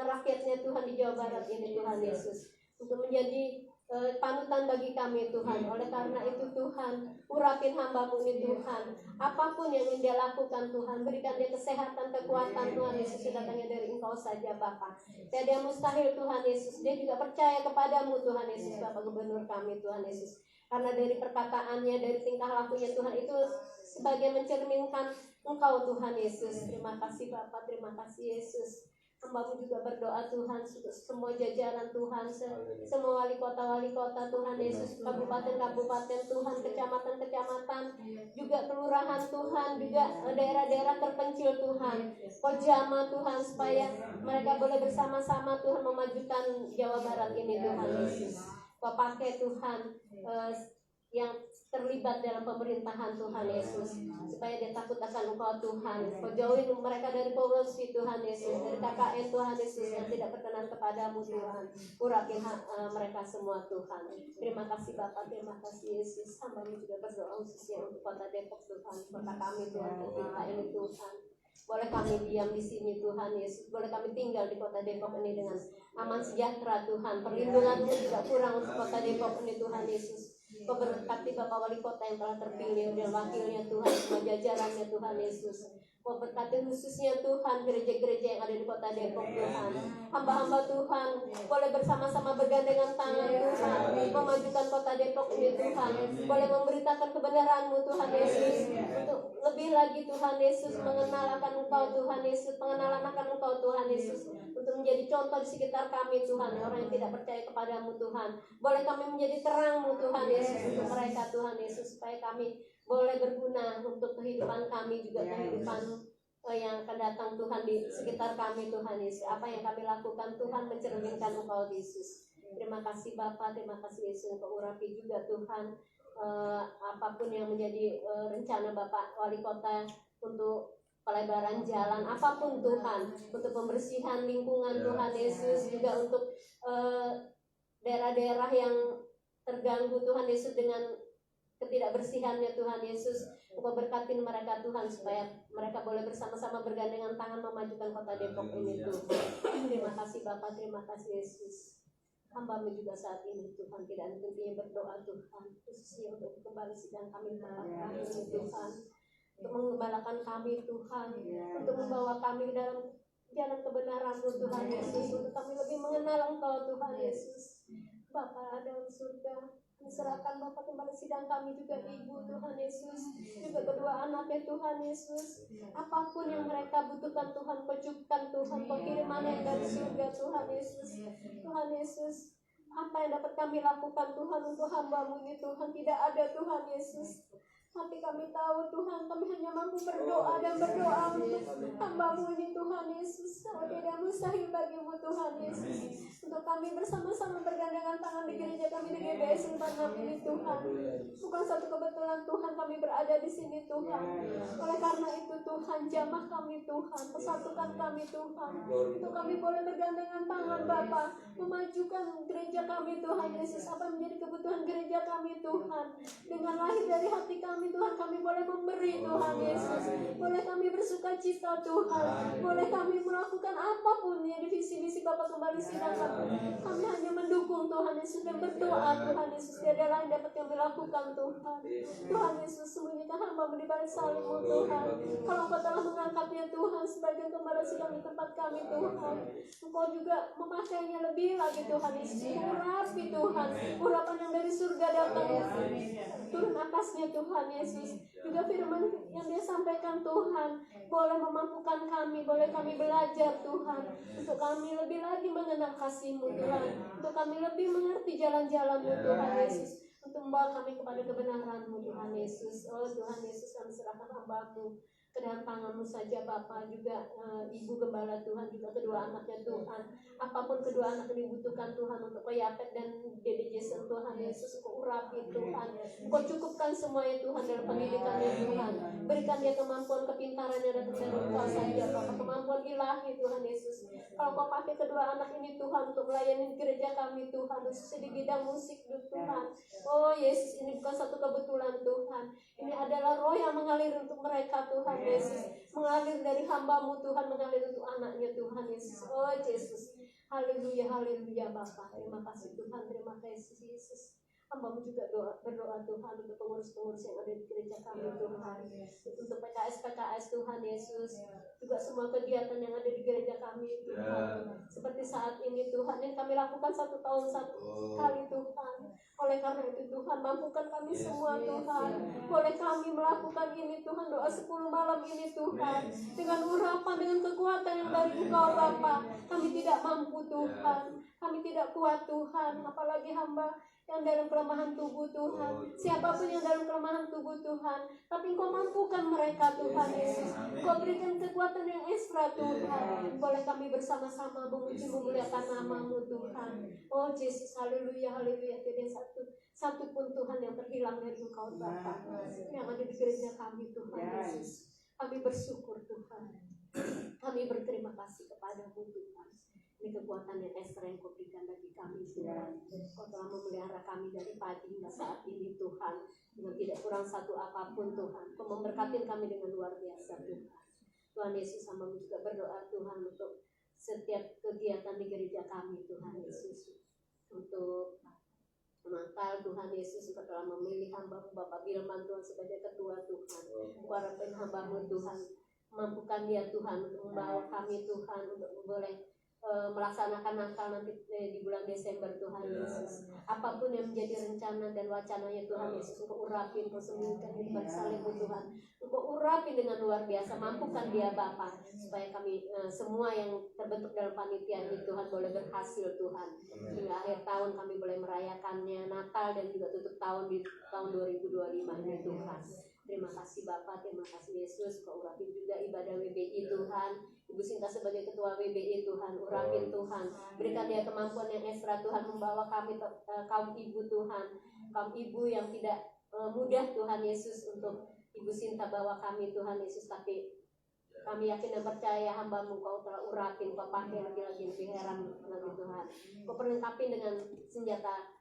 rakyatnya Tuhan di Jawa Barat ini Tuhan Yesus, untuk menjadi panutan bagi kami Tuhan. Oleh karena itu Tuhan, urapin hamba-Mu ini Tuhan, apapun yang dia lakukan Tuhan, berikan dia kesehatan, kekuatan Tuhan Yesus, datangnya dari Engkau saja Bapa. Tiada yang mustahil Tuhan Yesus, dia juga percaya kepadamu Tuhan Yesus, Bapak Gubernur kami Tuhan Yesus, karena dari perkataannya, dari tingkah lakunya Tuhan, itu sebagai mencerminkan Engkau Tuhan Yesus. Terima kasih Bapak, terima kasih Yesus. Hamba-Mu juga berdoa Tuhan, semua jajaran Tuhan, semua wali kota Tuhan Yesus, kabupaten-kabupaten Tuhan, kecamatan-kecamatan, juga kelurahan Tuhan, juga daerah-daerah terpencil Tuhan, Kojama Tuhan, supaya mereka boleh bersama-sama Tuhan memajukan Jawa Barat ini Tuhan Yesus. Kau pakai Tuhan yang terlibat dalam pemerintahan Tuhan Yesus, supaya dia takut akan Engkau Tuhan. Kau jauhin mereka dari korupsi Tuhan Yesus, dari KKN Tuhan Yesus yang tidak berkenan kepadamu Tuhan. Urapin mereka semua Tuhan. Terima kasih Bapak, terima kasih Yesus. Hamba-Mu juga berdoa khususnya untuk kota Depok Tuhan, kota kami Tuhan, tercinta ini Tuhan. Boleh kami diam di sini Tuhan Yesus, boleh kami tinggal di kota Depok ini dengan aman sejahtera Tuhan. Perlindungan-Mu tidak kurang untuk kota Depok ini Tuhan Yesus. Kau berkati Bapak Wali Kota yang telah terpilih dan wakilnya Tuhan, semua jajarannya Tuhan Yesus. Kau berkati khususnya Tuhan gereja-gereja yang ada di kota Depok Tuhan. Hamba-hamba Tuhan boleh bersama-sama bergandengan tangan Tuhan, memajukan kota Depok ini Tuhan. Boleh memberitakan kebenaran-Mu Tuhan Yesus, untuk lebih lagi Tuhan Yesus mengenal akan Engkau Tuhan Yesus, pengenalan akan Engkau Tuhan Yesus, untuk menjadi contoh di sekitar kami Tuhan, orang yang tidak percaya kepadamu Tuhan. Boleh kami menjadi terang-Mu Tuhan Yesus untuk mereka Tuhan Yesus, supaya kami boleh berguna untuk kehidupan kami, juga kehidupan yang akan datang Tuhan di sekitar kami Tuhan Yesus. Apa yang kami lakukan Tuhan mencerminkan Engkau Yesus. Terima kasih Bapa, terima kasih Yesus, Engkau urapi juga Tuhan apapun yang menjadi rencana Bapak Wali Kota untuk pelebaran jalan, apapun Tuhan, untuk pembersihan lingkungan Tuhan Yesus, juga untuk daerah-daerah yang terganggu Tuhan Yesus dengan ketidakbersihannya Tuhan Yesus. Engkau berkatin mereka Tuhan supaya mereka boleh bersama-sama bergandengan tangan memajukan kota Depok ini Tuhan. Terima kasih Bapak, terima kasih Yesus. Hamba-Mu juga saat ini Tuhan tidak henti berdoa Tuhan, khususnya untuk kembali sidang kami tempat kami Tuhan, untuk mengembalakan kami Tuhan, untuk membawa kami dalam jalan kebenaran Tuhan Yesus, untuk kami lebih mengenal Engkau Tuhan Yesus. Bapa dalam surga, diserahkan Bapak kembali sidang kami juga Ibu Tuhan Yesus, juga kedua anaknya Tuhan Yesus. Apapun yang mereka butuhkan Tuhan, pecukkan Tuhan, pengiriman yang dari surga Tuhan Yesus. Tuhan Yesus, apa yang dapat kami lakukan Tuhan untuk hamba-Mu ini Tuhan, tidak ada Tuhan Yesus. Tapi kami tahu Tuhan, kami hanya mampu berdoa dan berdoa untuk hamba-Mu ini Tuhan Yesus. Kalau tidak mustahil bagi-Mu Tuhan Yesus. Untuk kami bersama-sama bergandengan tangan di gereja kami di GBS 46 ini Tuhan. Bukan satu kebetulan Tuhan kami berada di sini Tuhan. Oleh karena itu Tuhan, jamah kami Tuhan, persatukan kami Tuhan. Untuk kami boleh bergandengan tangan Bapa, memajukan gereja kami Tuhan Yesus. Apa yang menjadi kebutuhan gereja kami Tuhan. Dengan lahir dari hati kami Tuhan, kami boleh memberi Tuhan Yesus. Boleh kami bersuka cita Tuhan. Boleh kami melakukan apapun ya di visi-visi Bapak kembali sidang kami. Kami hanya mendukung Tuhan Yesus dan berdoa Tuhan Yesus. Tiada lain dapat kami lakukan Tuhan. Tuhan Yesus, sembunyikan hamba-Mu di balik salib-Mu Tuhan. Kalau Engkau telah mengangkatnya Tuhan sebagai gembala sidang di tempat kami Tuhan, Engkau juga memakainya lebih lagi Tuhan Yesus. Urapi Tuhan, urapan yang dari surga datang turun atasnya Tuhan Yesus. Juga firman yang Dia sampaikan Tuhan boleh memampukan kami, boleh kami belajar Tuhan, untuk kami lebih lagi mengenal kasih-Mu Tuhan, untuk kami lebih mengerti jalan-jalan-Mu Tuhan Yesus, untuk membawa kami kepada kebenaran-Mu Tuhan Yesus. Oh Tuhan Yesus, kami serahkan hamba-Mu ke dalam tangan-Mu saja Bapa, juga Ibu Gembala Tuhan, juga kedua anaknya Tuhan. Apapun kedua anak ini butuhkan Tuhan, untuk Yapet dan Dede Jason Tuhan Yesus, Engkau urapi Tuhan, Engkau cukupkan semuanya Tuhan dalam pendidikannya Tuhan. Berikan dia kemampuan, kepintaran yang datang dari Engkau saja Bapa, kemampuan ilahi Tuhan Yesus. Kalau Kau pakai kedua anak ini Tuhan untuk melayani gereja kami Tuhan, khususnya di bidang musik Tuhan. Oh Yesus, ini bukan satu kebetulan Tuhan, ini adalah roh yang mengalir untuk mereka Tuhan Yesus, mengalir dari hamba-Mu Tuhan, mengalir untuk anaknya Tuhan Yesus. Oh Yesus, haleluya, haleluya Bapa. Terima kasih Tuhan, terima kasih Yesus. Hamba-Mu juga berdoa Tuhan untuk pengurus-pengurus yang ada di gereja kami Tuhan, untuk PKS Tuhan Yesus, juga semua kegiatan yang ada di gereja kami Tuhan. Seperti saat ini Tuhan, yang kami lakukan 1 tahun sekali Tuhan. Oleh karena itu Tuhan, mampukan kami semua Tuhan. Boleh kami melakukan ini Tuhan, doa 10 malam ini Tuhan, dengan urapan, dengan kekuatan yang dari Engkau Bapa. Kami tidak mampu Tuhan, kami tidak kuat Tuhan, apalagi hamba yang dalam kelemahan tubuh Tuhan, siapapun yang dalam kelemahan tubuh Tuhan, tapi Engkau mampukan mereka Tuhan Yesus. Engkau berikan kekuatan yang ekstra Tuhan. Boleh kami bersama-sama memuji memuliakan nama-Mu Tuhan. Oh Yesus, haleluya, haleluya. Tidak satu pun Tuhan yang terhilang dari Engkau Bapa, yang ada di gereja kami Tuhan Yesus. Kami bersyukur Tuhan, kami berterima kasih kepada-Mu Tuhan. Ini kekuatan yang ekstra yang Kau berikan bagi kami Tuhan. Kau telah memelihara kami dari pagi hingga saat ini Tuhan, dengan tidak kurang satu apapun Tuhan. Kau memberkati kami dengan luar biasa Tuhan. Tuhan Yesus, hamba-Mu juga berdoa Tuhan untuk setiap kegiatan di gereja kami Tuhan Yesus. Untuk Natal Tuhan Yesus, Engkau telah memilih hamba-Mu Bapak Bilman Tuhan sebagai ketua Tuhan. Kau harapkan hamba-Mu Tuhan, mampukan dia Tuhan untuk membawa kami Tuhan, untuk boleh melaksanakan Natal nanti di bulan Desember Tuhan Yesus. Apapun yang menjadi rencana dan wacananya Tuhan Yesus, Engkau urapi, Engkau sembuhkan di balik salib-Mu Tuhan. Engkau urapi dengan luar biasa, mampukan dia Bapa, supaya kami semua yang terbentuk dalam panitia ini Tuhan boleh berhasil Tuhan. Hingga akhir tahun kami boleh merayakannya Natal dan juga tutup tahun di tahun 2025 ini Tuhan. Terima kasih Bapak, terima kasih Yesus. Kau urapin juga ibadah WBI Tuhan. Ibu Sinta sebagai ketua WBI Tuhan, urapin Tuhan. Berikan dia kemampuan yang ekstra Tuhan, membawa kami kaum ibu Tuhan, kaum ibu yang tidak mudah Tuhan Yesus untuk Ibu Sinta bawa kami Tuhan Yesus. Tapi kami yakin dan percaya hamba-Mu Kau telah urapin, Kau pakai lagi lebih heran lagi Tuhan. Kau perlengkapi dengan senjata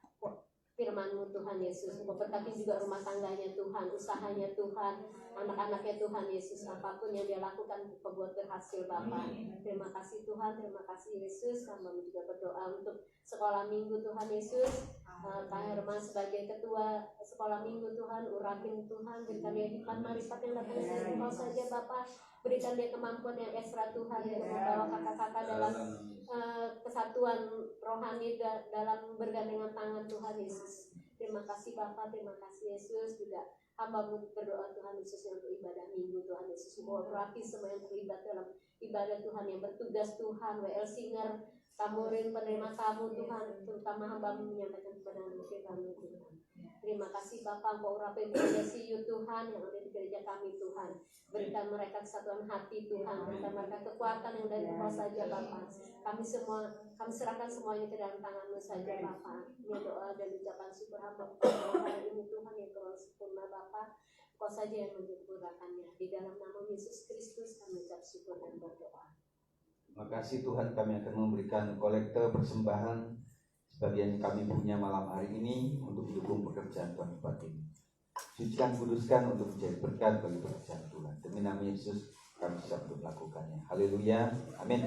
firman-Mu Tuhan Yesus. Kau berkati juga rumah tangganya Tuhan, usahanya Tuhan, anak-anaknya Tuhan Yesus. Apapun yang dia lakukan Kau buat berhasil Bapa. Terima kasih Tuhan, terima kasih Yesus. Kami juga berdoa untuk sekolah minggu Tuhan Yesus. Kak Herman sebagai ketua sekolah minggu Tuhan, urapin Tuhan, berikan dia hikmat marifat yang datang dari Kau saja Bapa. Berikan dia kemampuan yang ekstra Tuhan untuk membawa kakak-kakak dalam kesatuan rohani dalam bergandengan tangan Tuhan Yesus. Terima kasih Bapa, terima kasih Yesus. Juga hamba-Mu berdoa Tuhan Yesus untuk ibadah minggu Tuhan Yesus. Rapi semua yang terlibat dalam ibadah Tuhan, yang bertugas Tuhan, WL Singer, Tamurin, penerima tamu Tuhan, terutama hamba-Mu menyampaikan kebenaran firman-Mu Tuhan. Terima kasih Bapa, Engkau urapi gereja CU Tuhan yang ada di gereja kami Tuhan. Berikan mereka kesatuan hati Tuhan, berikan mereka kekuatan yang dari Engkau saja Bapa. Kami serahkan semuanya ke dalam tangan-Mu saja Bapa. Ini doa dan ucapan syukur hamba kepada hari ini Tuhan yang terlalu sempurna Bapa. Engkau saja yang menyempurnakannya. Di dalam nama Yesus Kristus kami ucap syukur dan berdoa. Terima kasih Tuhan, kami akan memberikan kolekte persembahan sebagian kami punya malam hari ini untuk mendukung pekerjaan Tuhan Bupati. Sucikan, kuduskan untuk menjadi berkat bagi pekerjaan Tuhan. Demi nama Yesus kami siap untuk melakukannya. Haleluya, amin.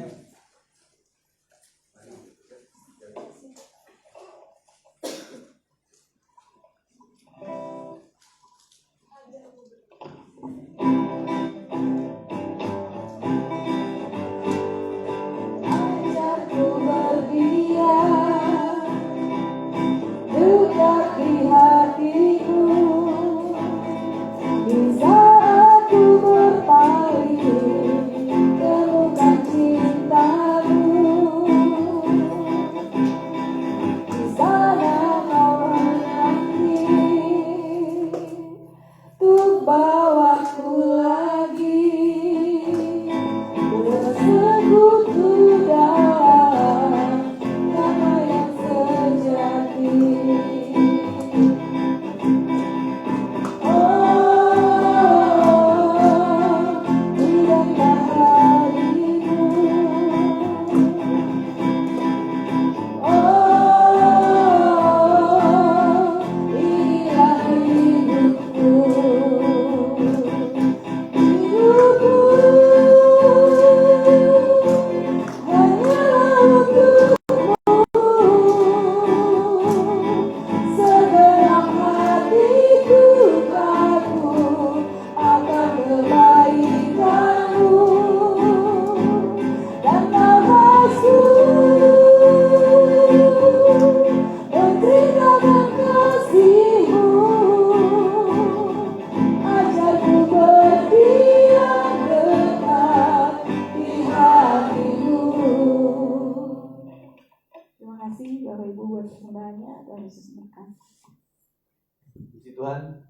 Puji Tuhan,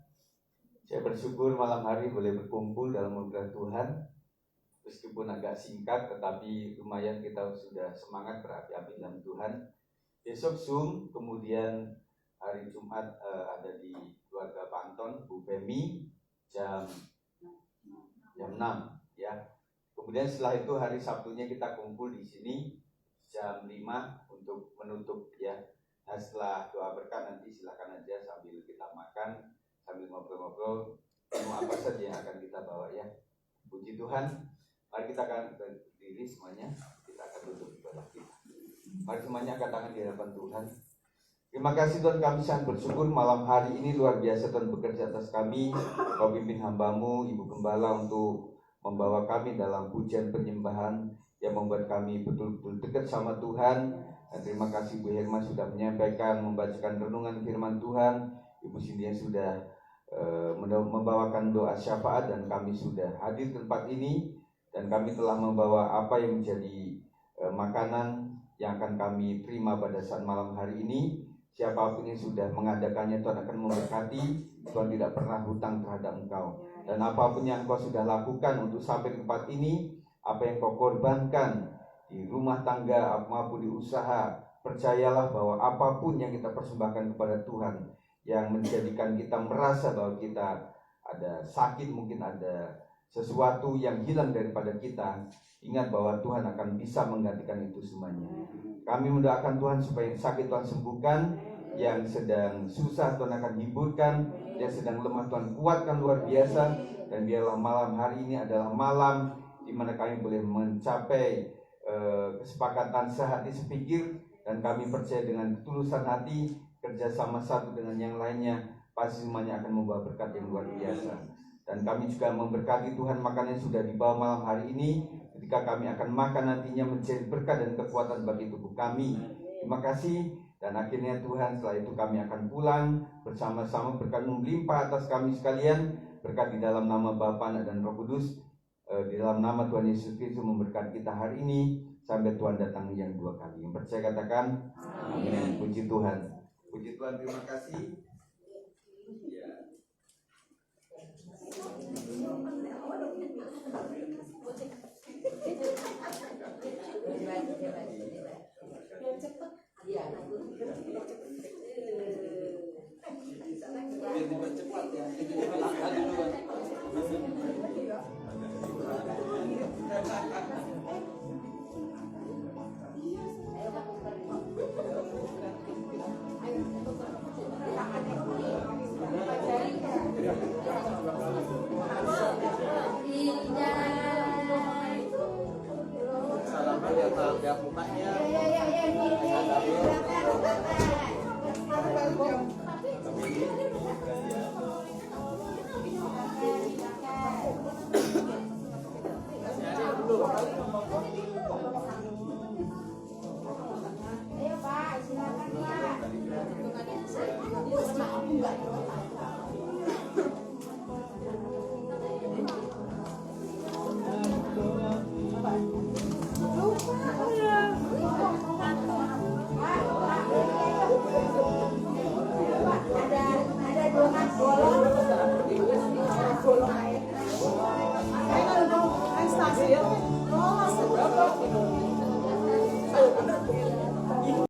saya bersyukur malam hari boleh berkumpul dalam anugerah Tuhan. Meskipun agak singkat, tetapi lumayan kita sudah semangat berapi-api dalam Tuhan. Besok Zoom, kemudian hari Jumat ada di keluarga Panton, Bu Femi, jam 6 ya. Kemudian setelah itu hari Sabtunya kita kumpul di sini jam 5 untuk menutup ya. Nah setelah doa berkat nanti silakan aja sambil kita makan, sambil ngobrol-ngobrol, semua apa saja yang akan kita bawa ya. Puji Tuhan, mari kita akan berdiri semuanya, kita akan tutup ibadah kita. Mari semuanya angkat tangan di hadapan Tuhan. Terima kasih Tuhan, kami sangat bersyukur malam hari ini luar biasa Tuhan bekerja atas kami. Kau pimpin hamba-Mu, Ibu Gembala untuk membawa kami dalam pujian penyembahan yang membuat kami betul-betul dekat sama Tuhan. Dan terima kasih Bu Herma sudah menyampaikan, membacakan renungan firman Tuhan. Ibu Cindy sudah membawakan doa syafaat dan kami sudah hadir di tempat ini. Dan kami telah membawa apa yang menjadi makanan yang akan kami terima pada saat malam hari ini. Siapapun yang sudah mengadakannya Tuhan akan memberkati. Tuhan tidak pernah hutang terhadap engkau. Dan apapun yang engkau sudah lakukan untuk sampai ke tempat ini, apa yang kau korbankan di rumah tangga maupun di usaha, percayalah bahwa apapun yang kita persembahkan kepada Tuhan, yang menjadikan kita merasa bahwa kita ada sakit, mungkin ada sesuatu yang hilang daripada kita, ingat bahwa Tuhan akan bisa menggantikan itu semuanya. Kami mendoakan Tuhan supaya yang sakit Tuhan sembuhkan, yang sedang susah Tuhan akan hiburkan, yang sedang lemah Tuhan kuatkan luar biasa. Dan biarlah malam hari ini adalah malam di mana kami boleh mencapai kesepakatan sehati sepikir, dan kami percaya dengan ketulusan hati, kerjasama satu dengan yang lainnya, pasti semuanya akan membawa berkat yang luar biasa. Dan kami juga memberkati Tuhan makanan yang sudah dibawa malam hari ini, ketika kami akan makan nantinya menjadi berkat dan kekuatan bagi tubuh kami. Terima kasih. Dan akhirnya Tuhan, setelah itu kami akan pulang bersama-sama, berkat melimpah atas kami sekalian, berkat di dalam nama Bapa, Anak dan Roh Kudus. Di dalam nama Tuhan Yesus Kristus memberkati kita hari ini sampai Tuhan datang yang dua kali. Yang percaya katakan amin. Puji Tuhan. Puji Tuhan, terima kasih. Stasiun. Oh, masuk berapa?